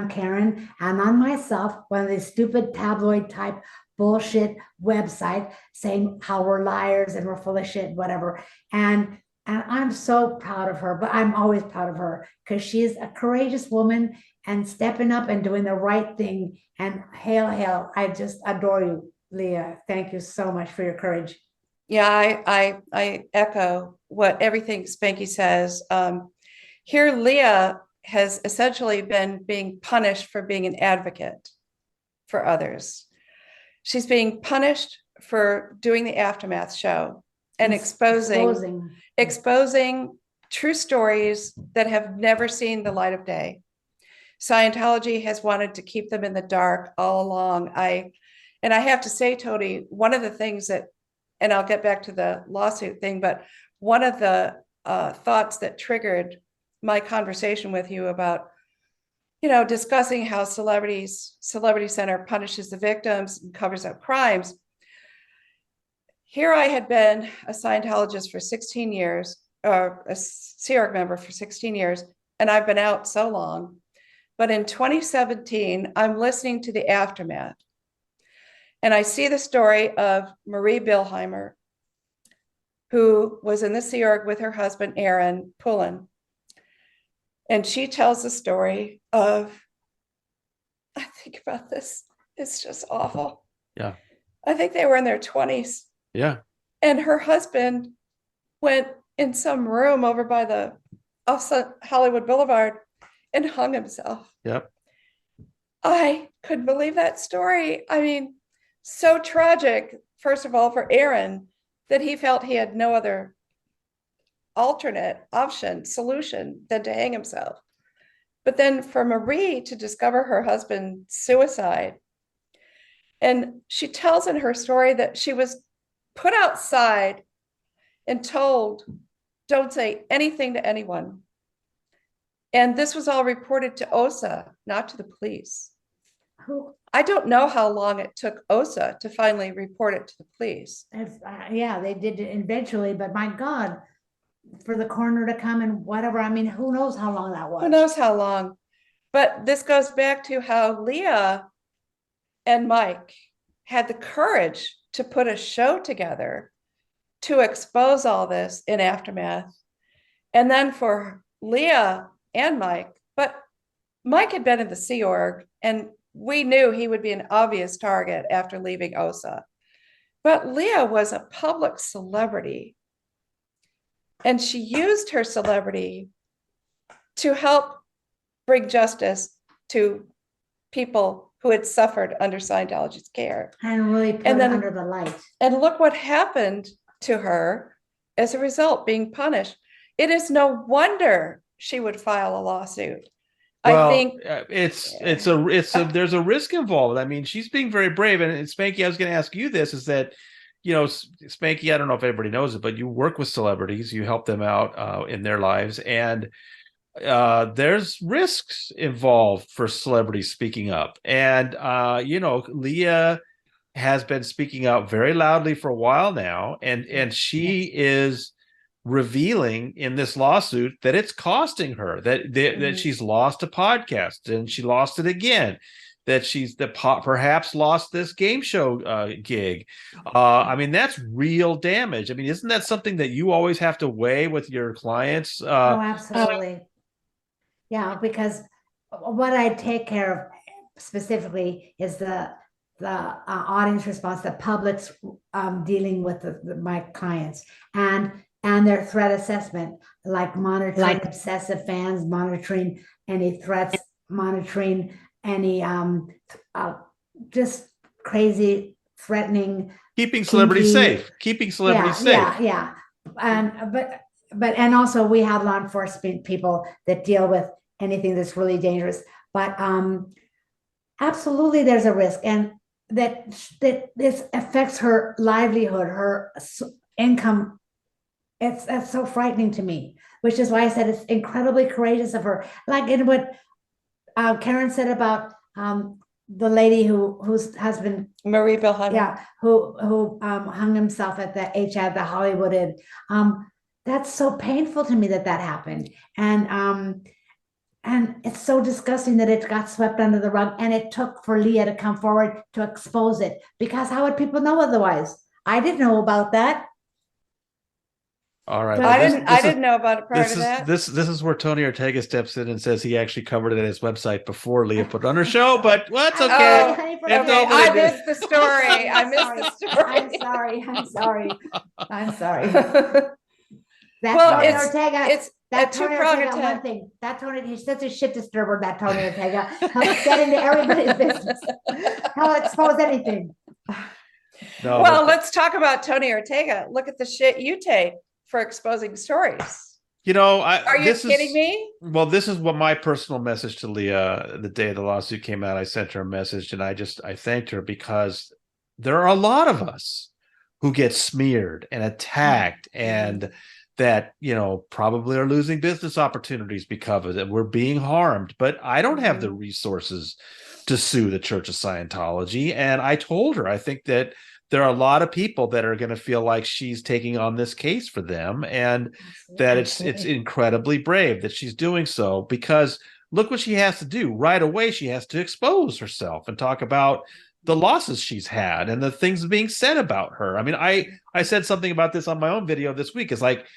Speaker 3: Karen and on myself, one of these stupid tabloid type bullshit website saying how we're liars and we're full of shit, whatever. And I'm so proud of her, but I'm always proud of her because she's a courageous woman and stepping up and doing the right thing. And hail, I just adore you, Leah. Thank you so much for your courage.
Speaker 2: Yeah, I echo everything Spanky says. Here, Leah has essentially been being punished for being an advocate for others. She's being punished for doing the Aftermath show and exposing true stories that have never seen the light of day. Scientology has wanted to keep them in the dark all along. I have to say, Tony, one of the things that, and I'll get back to the lawsuit thing, but one of the thoughts that triggered my conversation with you about, discussing how Celebrity Center punishes the victims and covers up crimes. Here I had been a Scientologist for 16 years, or a Sea Org member for 16 years, and I've been out so long. But in 2017, I'm listening to the Aftermath, and I see the story of Marie Bilheimer, who was in the Sea Org with her husband, Aaron Pullen. And she tells the story of, I think about this, it's just awful.
Speaker 1: Yeah.
Speaker 2: I think they were in their 20s.
Speaker 1: Yeah.
Speaker 2: And her husband went in some room over by the offset Hollywood Boulevard and hung himself.
Speaker 1: Yep.
Speaker 2: I couldn't believe that story. I mean, so tragic, first of all, for Aaron, that he felt he had no other alternate option, solution than to hang himself. But then for Marie to discover her husband's suicide. And she tells in her story that she was put outside and told, don't say anything to anyone. And this was all reported to OSA, not to the police. I don't know how long it took OSA to finally report it to the police.
Speaker 3: Yeah, they did it eventually, but my God, for the coroner to come and whatever, I mean, who knows how long that was?
Speaker 2: Who knows how long? But this goes back to how Leah and Mike had the courage to put a show together to expose all this in Aftermath. And then for Leah and Mike, but Mike had been in the Sea Org, and we knew he would be an obvious target after leaving OSA. But Leah was a public celebrity, and she used her celebrity to help bring justice to people who had suffered under Scientology's care.
Speaker 3: And really put it under the light.
Speaker 2: And look what happened to her as a result, being punished. It is no wonder she would file a lawsuit.
Speaker 1: Well,
Speaker 2: I think
Speaker 1: there's a risk involved. I mean, she's being very brave. And Spanky, I was going to ask you this, is that, you know, Spanky, I don't know if everybody knows it, but you work with celebrities, you help them out in their lives, and there's risks involved for celebrities speaking up. And you know, Leah has been speaking out very loudly for a while now, and she is revealing in this lawsuit that it's costing her, that she's lost a podcast, and she lost it again, that she's perhaps lost this game show gig. I mean, that's real damage. I mean, isn't that something that you always have to weigh with your clients?
Speaker 3: Oh, absolutely. Yeah, because what I take care of specifically is the audience response, the public's dealing with my clients, and their threat assessment, like monitoring obsessive fans, monitoring any threats, monitoring any just crazy threatening,
Speaker 1: keeping celebrities safe.
Speaker 3: Yeah. And also we have law enforcement people that deal with anything that's really dangerous. But absolutely, there's a risk, and that this affects her livelihood, her income. That's so frightening to me, which is why I said it's incredibly courageous of her. Like in what Karen said about the lady whose husband,
Speaker 2: Marie Bilhana,
Speaker 3: who hung himself at the Hollywood Inn. That's so painful to me that happened, and it's so disgusting that it got swept under the rug, and it took for Leah to come forward to expose it, because how would people know otherwise? I didn't know about that.
Speaker 1: All right.
Speaker 2: I didn't know about it prior to that.
Speaker 1: This is where Tony Ortega steps in and says he actually covered it at his website before Leah put it on her show, but that's okay.
Speaker 2: I missed the story. I missed the story.
Speaker 3: I'm sorry.
Speaker 2: Well,
Speaker 3: Ortega.
Speaker 2: It's
Speaker 3: that
Speaker 2: Tony
Speaker 3: Ortega, one thing. That Tony, he's such a shit disturber, that Tony Ortega. He'll get into everybody's business. He'll expose anything.
Speaker 1: No,
Speaker 2: well, let's talk about Tony Ortega. Look at the shit you take for exposing stories.
Speaker 1: You know,
Speaker 2: are you kidding me?
Speaker 1: Well, this is what my personal message to Leah the day the lawsuit came out. I sent her a message, and I thanked her, because there are a lot of us who get smeared and attacked, and that, you know, probably are losing business opportunities because of it. We're being harmed, but I don't have the resources to sue the Church of Scientology. And I told her, I think that there are a lot of people that are going to feel like she's taking on this case for them, and that it's incredibly brave that she's doing so, because look what she has to do right away. She has to expose herself and talk about the losses she's had and the things being said about her. I mean, I said something about this on my own video this week. It's like,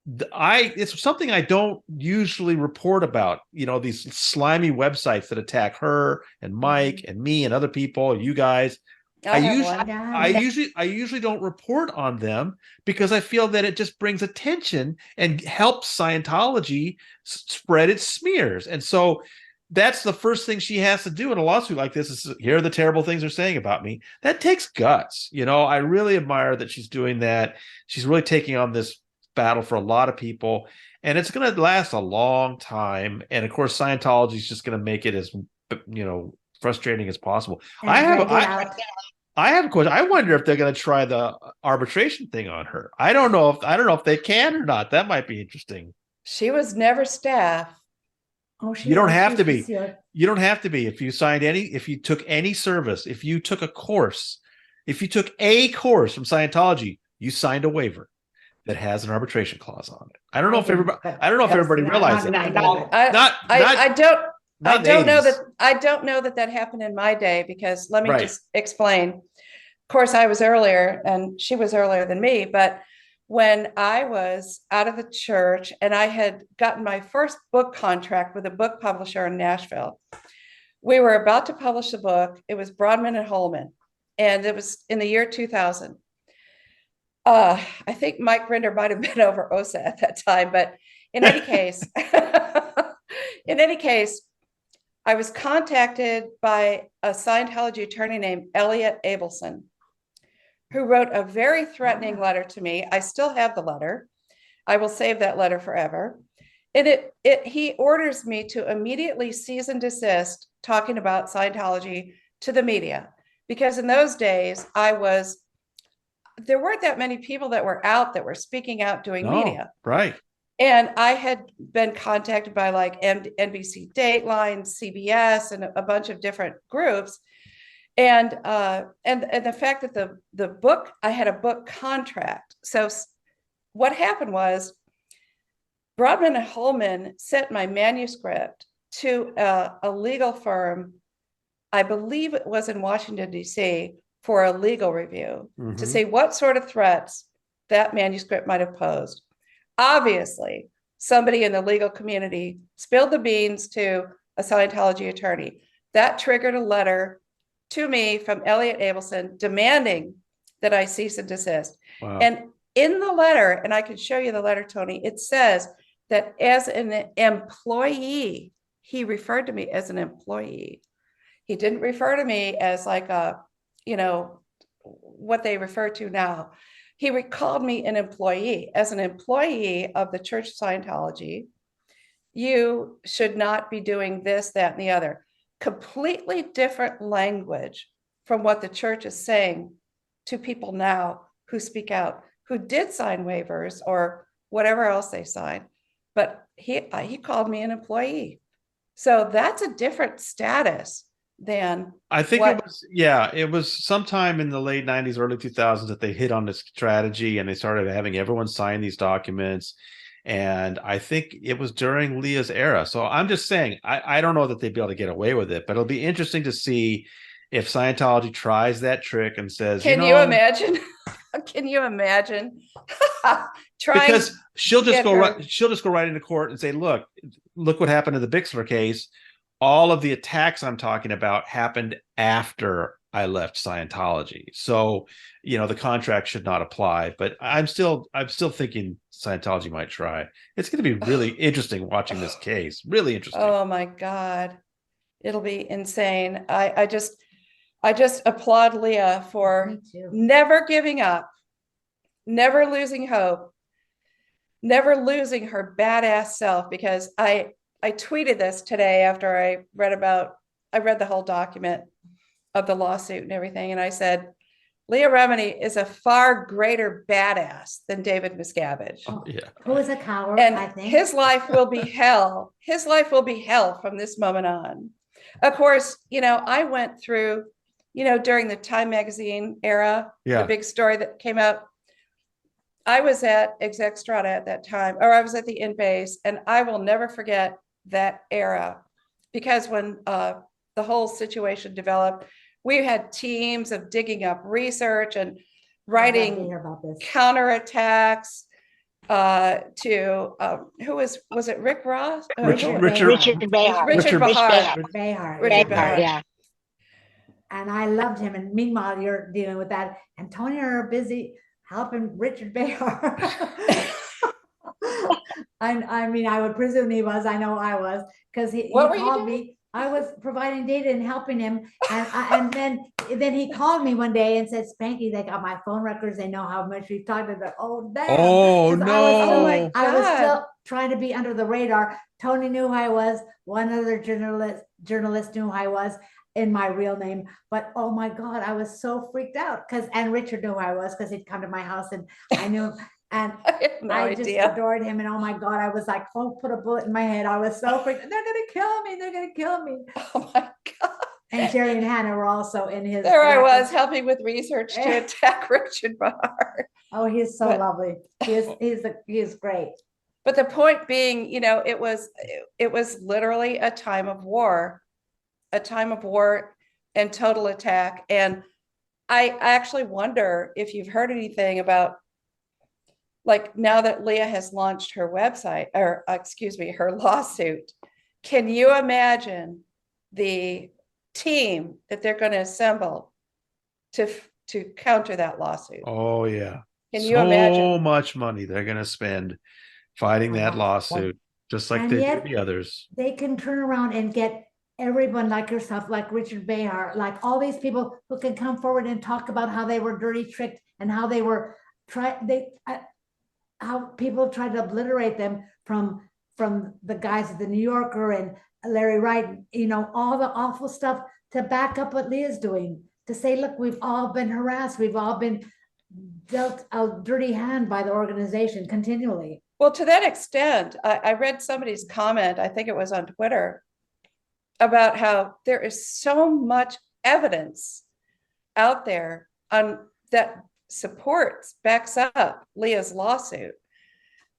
Speaker 1: it's something I don't usually report about, you know, these slimy websites that attack her and Mike and me and other people, you guys.
Speaker 2: I have
Speaker 1: usually
Speaker 2: one.
Speaker 3: Yeah.
Speaker 1: I usually don't report on them because I feel that it just brings attention and helps Scientology spread its smears. And so that's the first thing she has to do in a lawsuit like this is here are the terrible things they're saying about me. That takes guts. I really admire that she's doing that. She's really taking on this battle for a lot of people, and it's going to last a long time. And of course, Scientology is just going to make it as frustrating as possible.
Speaker 3: And
Speaker 1: I have
Speaker 3: drag it out.
Speaker 1: I have a question. I wonder if they're going to try the arbitration thing on her. I don't know if they can or not. That might be interesting.
Speaker 2: She was never staff.
Speaker 3: Oh,
Speaker 1: You don't have to
Speaker 3: she's the
Speaker 1: be.
Speaker 3: seal.
Speaker 1: You don't have to be. If you took any service, if you took a course from Scientology, you signed a waiver that has an arbitration clause on it. I don't know if everybody realized that.
Speaker 2: I don't know that happened in my day, because let me just explain. Of course, I was earlier and she was earlier than me, but when I was out of the church and I had gotten my first book contract with a book publisher in Nashville, we were about to publish the book. It was Broadman and Holman, and it was in the year 2000. I think Mike Rinder might have been over OSA at that time, but in any case, I was contacted by a Scientology attorney named Elliot Abelson, who wrote a very threatening letter to me. I still have the letter. I will save that letter forever. And he orders me to immediately cease and desist talking about Scientology to the media, because in those days there weren't that many people that were speaking out doing media.
Speaker 1: Right.
Speaker 2: And I had been contacted by like NBC Dateline, CBS, and a bunch of different groups. And the fact that the book, I had a book contract. So what happened was Broadman and Holman sent my manuscript to a legal firm, I believe it was in Washington, D.C., for a legal review to see what sort of threats that manuscript might have posed. Obviously, somebody in the legal community spilled the beans to a Scientology attorney. That triggered a letter to me from Elliot Abelson demanding that I cease and desist. Wow. And in the letter, and I can show you the letter, Tony, it says that as an employee, he referred to me as an employee. He didn't refer to me as like what they refer to now. He called me an employee. As an employee of the Church of Scientology, you should not be doing this, that, and the other. Completely different language from what the church is saying to people now who speak out, who did sign waivers or whatever else they signed. But he called me an employee. So that's a different status than
Speaker 1: I think it was sometime in the late 90s, early 2000s that they hit on this strategy and they started having everyone sign these documents. And I think it was during Leah's era. So I'm just saying, I don't know that they'd be able to get away with it, but it'll be interesting to see if Scientology tries that trick and says,
Speaker 2: Can you imagine? Can you imagine?
Speaker 1: Because she'll just go right into court and say, look what happened in the Bixler case. All of the attacks I'm talking about happened after I left Scientology. So, the contract should not apply, but I'm still thinking Scientology might try. It's going to be really interesting watching this case. Really interesting.
Speaker 2: Oh my God. It'll be insane. I just applaud Leah for never giving up, never losing hope, never losing her badass self, because I tweeted this today after I read the whole document of the lawsuit and everything. And I said, Leah Remini is a far greater badass than David Miscavige.
Speaker 3: Oh, yeah. Who is a coward,
Speaker 2: and
Speaker 3: I think.
Speaker 2: His life will be hell. His life will be hell from this moment on. Of course, I went through, during the Time magazine era, the big story that came out. I was at Exec Strata at that time, or I was at the in-base, and I will never forget that era, because when the whole situation developed, we had teams of digging up research and writing counterattacks to who was it Rick Ross?
Speaker 4: Richard Behar.
Speaker 2: Richard Behar.
Speaker 4: Yeah.
Speaker 3: and I loved him. And meanwhile, you're dealing with that. And Tony and I are busy helping Richard Behar. I mean, I would presume he was. I know I was, because he called me. I was providing data and helping him, and then he called me one day and said, "Spanky, they got my phone records. They know how much we've talked about." Oh damn!
Speaker 1: Oh no!
Speaker 3: I was still trying to be under the radar. Tony knew who I was. One other journalist knew who I was in my real name. But oh my God, I was so freaked out and Richard knew who I was because he'd come to my house and I knew. And I just adored him. And oh my God, I was like, oh, put a bullet in my head. I was so freaked. They're going to kill me. They're going to kill me.
Speaker 2: Oh my God.
Speaker 3: And Jerry and Hannah were also in his.
Speaker 2: There I was helping with research to attack Richard Behar.
Speaker 3: Oh, he's so lovely. He's great.
Speaker 2: But the point being, you know, it was literally a time of war and total attack. And I actually wonder if you've heard anything about, like, now that Leah has launched her website, or excuse me, her lawsuit, can you imagine the team that they're going to assemble to counter that lawsuit?
Speaker 1: Oh yeah.
Speaker 2: Can you imagine?
Speaker 1: So much money they're going to spend fighting that lawsuit, just like they did the others.
Speaker 3: They can turn around and get everyone like yourself, like Richard Behar, like all these people who can come forward and talk about how they were dirty tricked and how they were how people tried to obliterate them from the guys at the New Yorker and Larry Wright, you know, all the awful stuff, to back up what Leah's doing, to say, look, we've all been harassed. We've all been dealt a dirty hand by the organization continually.
Speaker 2: Well, to that extent, I read somebody's comment, I think it was on Twitter, about how there is so much evidence out there that backs up Leah's lawsuit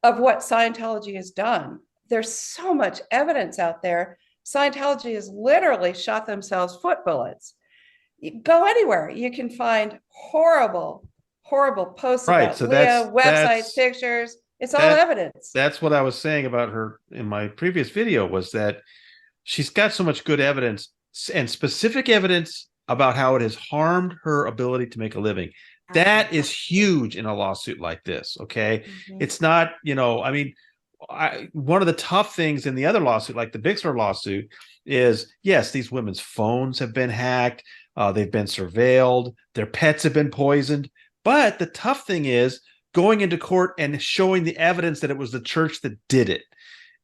Speaker 2: of what Scientology has done. There's so much evidence out there. Scientology has literally shot themselves foot bullets. You go anywhere, you can find horrible posts about Leah, websites, pictures. It's all evidence.
Speaker 1: That's what I was saying about her in my previous video, was that she's got so much good evidence and specific evidence about how it has harmed her ability to make a living. That is huge in a lawsuit like this. Okay. Mm-hmm. It's not, you know, I mean, one of the tough things in the other lawsuit, like the Bixler lawsuit, is yes, these women's phones have been hacked. They've been surveilled. Their pets have been poisoned. But the tough thing is going into court and showing the evidence that it was the church that did it.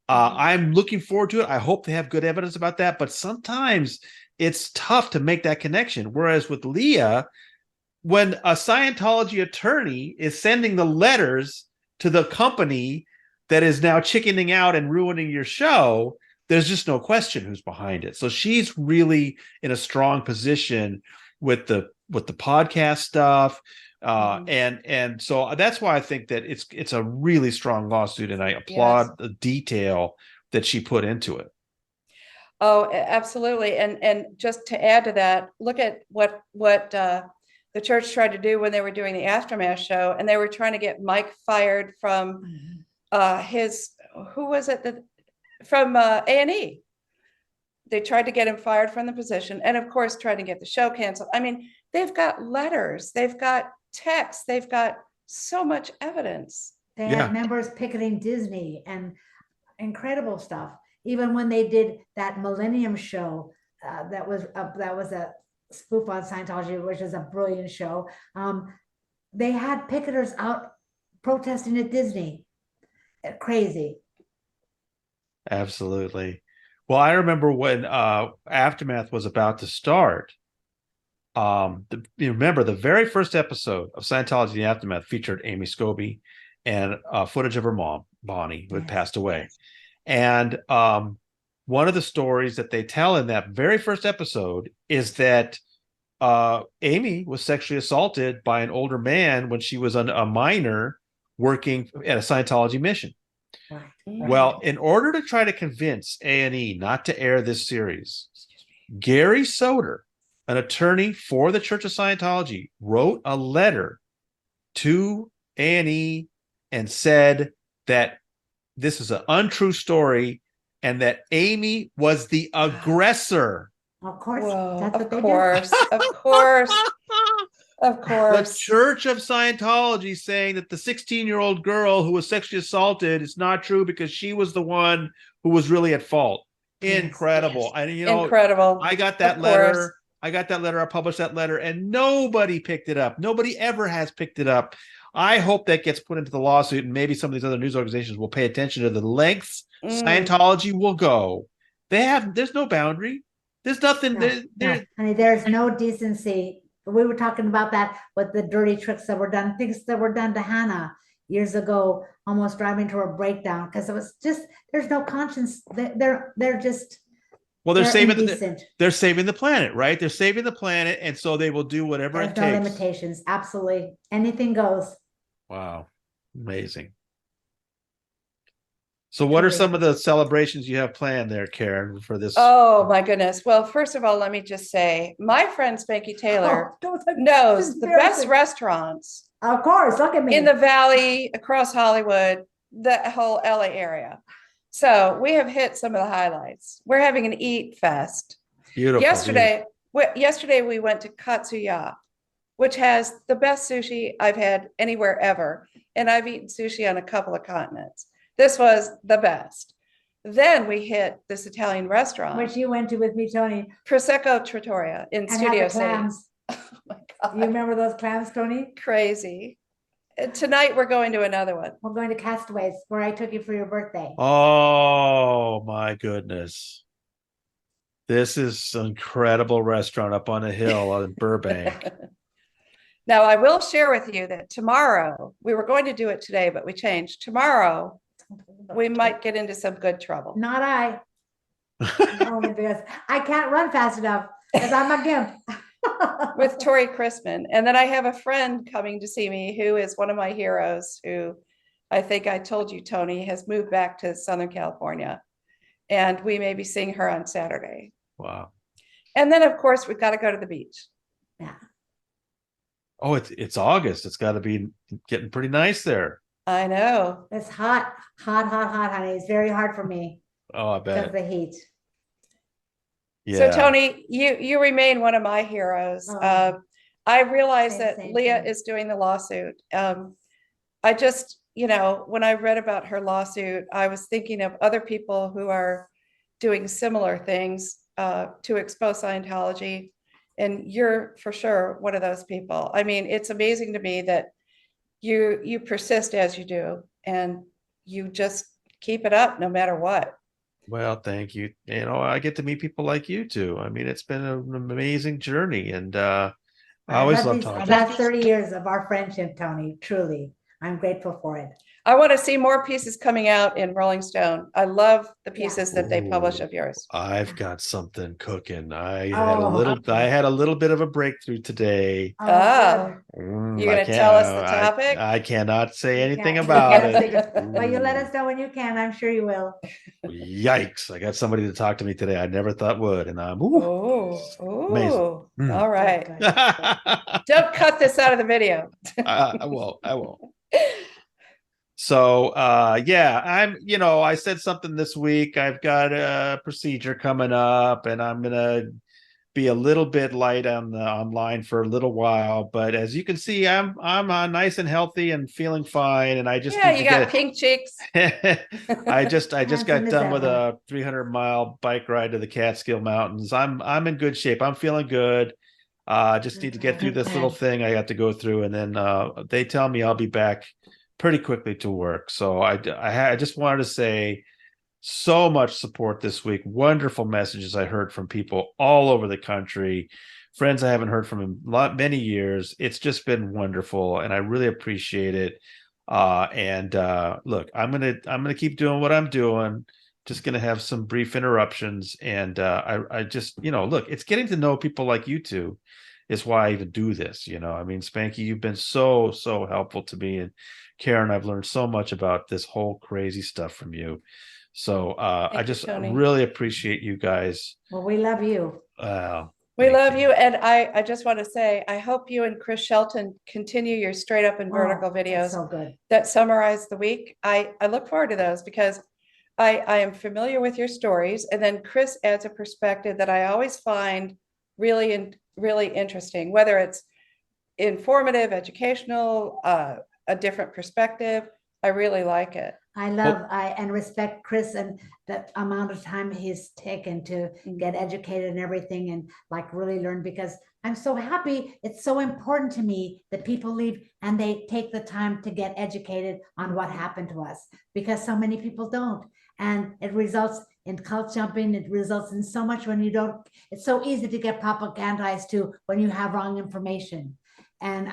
Speaker 1: I'm looking forward to it. I hope they have good evidence about that. But sometimes it's tough to make that connection. Whereas with Leah, when a Scientology attorney is sending the letters to the company that is now chickening out and ruining your show, there's just no question who's behind it. So she's really in a strong position with the podcast stuff. And so that's why I think that it's a really strong lawsuit, and I applaud the detail that she put into it.
Speaker 2: Oh, absolutely. And just to add to that, look at what the church tried to do when they were doing the Aftermath show, and they were trying to get Mike fired from from A&E. They tried to get him fired from the position, and of course tried to get the show canceled. I mean, they've got letters, they've got texts, they've got so much evidence.
Speaker 3: They had members picketing Disney and incredible stuff. Even when they did that Millennium show, that was a spoof on Scientology, which is a brilliant show. They had picketers out protesting at Disney. Crazy.
Speaker 1: Absolutely. Well, I remember when Aftermath was about to start. You remember the very first episode of Scientology: The Aftermath featured Amy Scobie and footage of her mom, Bonnie, who had passed away. And one of the stories that they tell in that very first episode is that Amy was sexually assaulted by an older man when she was a minor working at a Scientology mission. Right. Well, in order to try to convince A&E not to air this series, Gary Soder, an attorney for the Church of Scientology, wrote a letter to A&E and said that this is an untrue story and that Amy was the aggressor
Speaker 3: Of course,
Speaker 2: Whoa,
Speaker 3: that's
Speaker 2: of
Speaker 3: what they
Speaker 2: course,
Speaker 3: do.
Speaker 2: of course, of
Speaker 1: The
Speaker 2: course.
Speaker 1: Church of Scientology saying that the 16-year-old girl who was sexually assaulted is not true because she was the one who was really at fault.
Speaker 3: Yes,
Speaker 1: Incredible.
Speaker 3: yes.
Speaker 1: And
Speaker 2: Incredible.
Speaker 1: I got
Speaker 2: Of
Speaker 1: that
Speaker 2: course.
Speaker 1: letter. I published that letter, and nobody picked it up. Nobody ever has picked it up. I hope that gets put into the lawsuit, and maybe some of these other news organizations will pay attention to the lengths Scientology will go. There's no boundary. There's nothing.
Speaker 3: No, honey, there's no decency. We were talking about that with the dirty tricks that were done, things that were done to Hannah years ago, almost driving to her breakdown because it was just there's no conscience. They're just
Speaker 1: well, they're saving
Speaker 3: indecent.
Speaker 1: they're saving the planet, right? They're saving the planet, and so they will do whatever
Speaker 3: There's
Speaker 1: it
Speaker 3: no
Speaker 1: takes.
Speaker 3: limitations. Absolutely, anything goes.
Speaker 1: Wow, amazing. So what are some of the celebrations you have planned there, Karen, for this?
Speaker 2: Oh my goodness. Well, first of all, let me just say, my friend Spanky Taylor knows the best restaurants.
Speaker 3: Of course, look at me.
Speaker 2: In the valley, across Hollywood, the whole LA area. So we have hit some of the highlights. We're having an eat fest.
Speaker 1: Beautiful.
Speaker 2: Yesterday we went to Katsuya, which has the best sushi I've had anywhere ever. And I've eaten sushi on a couple of continents. This was the best. Then we hit this Italian restaurant,
Speaker 3: which you went to with me, Tony.
Speaker 2: Prosecco Trattoria in Studio City.
Speaker 3: Oh my God. You remember those clams, Tony?
Speaker 2: Crazy. Tonight we're going to another one.
Speaker 3: We're going to Castaways, where I took you for your birthday.
Speaker 1: Oh my goodness. This is an incredible restaurant up on a hill in Burbank.
Speaker 2: Now, I will share with you that tomorrow, we were going to do it today, but we changed. Tomorrow, we might get into some good trouble.
Speaker 3: Not I. Only because I can't run fast enough because I'm a gimp.
Speaker 2: With Tori Chrisman. And then I have a friend coming to see me who is one of my heroes who I think I told you, Tony, has moved back to Southern California. And we may be seeing her on Saturday.
Speaker 1: Wow.
Speaker 2: And then, of course, we've got to go to the beach.
Speaker 3: Yeah.
Speaker 1: Oh, it's August. It's got to be getting pretty nice there.
Speaker 2: I know.
Speaker 3: It's hot, honey. It's very hard for me.
Speaker 1: Oh, I bet.
Speaker 3: Because of the heat.
Speaker 2: So
Speaker 1: Yeah.
Speaker 2: Tony, you remain one of my heroes. I realize that Leah is doing the lawsuit. I just, when I read about her lawsuit, I was thinking of other people who are doing similar things to expose Scientology. And you're for sure one of those people. I mean, it's amazing to me that you persist as you do, and you just keep it up no matter what.
Speaker 1: Well, thank you. I get to meet people like you too. I mean, it's been an amazing journey, and I always love talking.
Speaker 3: That's 30 years of our friendship, Tony. Truly, I'm grateful for it.
Speaker 2: I want to see more pieces coming out in Rolling Stone. I love the pieces that they publish of yours.
Speaker 1: I've got something cooking. I had a little bit of a breakthrough today.
Speaker 2: You're going to tell us the topic?
Speaker 1: I cannot say anything about it.
Speaker 3: Well, you let us know when you can. I'm sure you will.
Speaker 1: Yikes. I got somebody to talk to me today I never thought would, and I'm
Speaker 2: amazing. All right. Don't cut this out of the video.
Speaker 1: I won't. So I said something this week. I've got a procedure coming up, and I'm gonna be a little bit light on the online for a little while. But as you can see, I'm nice and healthy and feeling fine. And I just
Speaker 2: you got pink cheeks.
Speaker 1: I just got done with a 300-mile bike ride to the Catskill Mountains. I'm in good shape. I'm feeling good. Just need to get through this little thing I got to go through, and then they tell me I'll be back pretty quickly to work. So I just wanted to say so much support this week. Wonderful messages I heard from people all over the country, friends I haven't heard from in many years. It's just been wonderful, and I really appreciate it. Look, I'm gonna keep doing what I'm doing. Just gonna have some brief interruptions, and I just look, it's getting to know people like you two is why I even do this. I mean, Spanky, you've been so helpful to me, and Karen, I've learned so much about this whole crazy stuff from you. So I just really appreciate you guys.
Speaker 3: Well, we love you.
Speaker 2: We love you. And I just want to say, I hope you and Chris Shelton continue your straight up and vertical videos
Speaker 3: so good.
Speaker 2: That summarize the week. I look forward to those because I am familiar with your stories, and then Chris adds a perspective that I always find really interesting, whether it's informative, educational, a different perspective. I really like it.
Speaker 3: I love, and respect Chris and the amount of time he's taken to get educated and everything, and like really learn, because I'm so happy. It's so important to me that people leave and they take the time to get educated on what happened to us, because so many people don't. And it results in cult jumping. It results in so much when you don't. It's so easy to get propagandized to when you have wrong information. And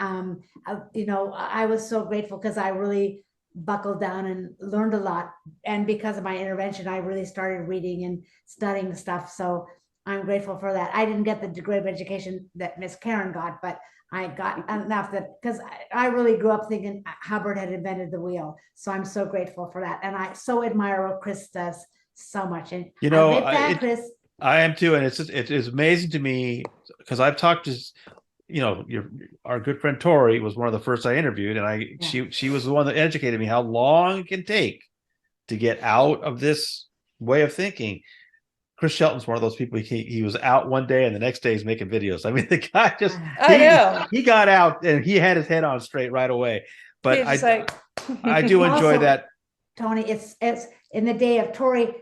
Speaker 3: I was so grateful because I really buckled down and learned a lot. And because of my intervention, I really started reading and studying stuff. So I'm grateful for that. I didn't get the degree of education that Miss Karen got, but I got enough that, because I really grew up thinking Hubbard had invented the wheel. So I'm so grateful for that. And I so admire what Chris does so much. And Chris.
Speaker 1: I am too. And it is amazing to me because I've talked to, our good friend Tori was one of the first I interviewed, and she was the one that educated me how long it can take to get out of this way of thinking. Chris Shelton's one of those people. He was out one day and the next day he's making videos. I mean, the guy just he got out and he had his head on straight right away. But I do enjoy that.
Speaker 3: Tony, it's in the day of Tori,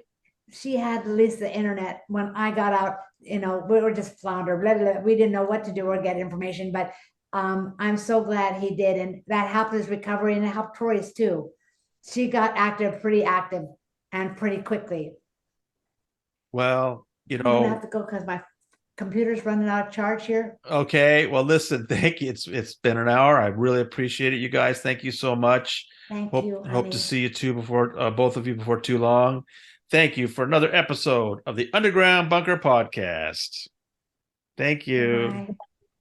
Speaker 3: she had at least the internet. When I got out, we were just flounder. Blah, blah, blah. We didn't know what to do or get information, but I'm so glad he did. And that helped his recovery, and it helped Tori's too. She got pretty active and pretty quickly.
Speaker 1: Well,
Speaker 3: I'm gonna have to go because my computer's running out of charge here.
Speaker 1: Okay. Well, listen, thank you. It's been an hour. I really appreciate it, you guys. Thank you so much.
Speaker 3: Thank you.
Speaker 1: Hope to see you too both of you before too long. Thank you for another episode of the Underground Bunker Podcast. Thank you.
Speaker 3: Bye.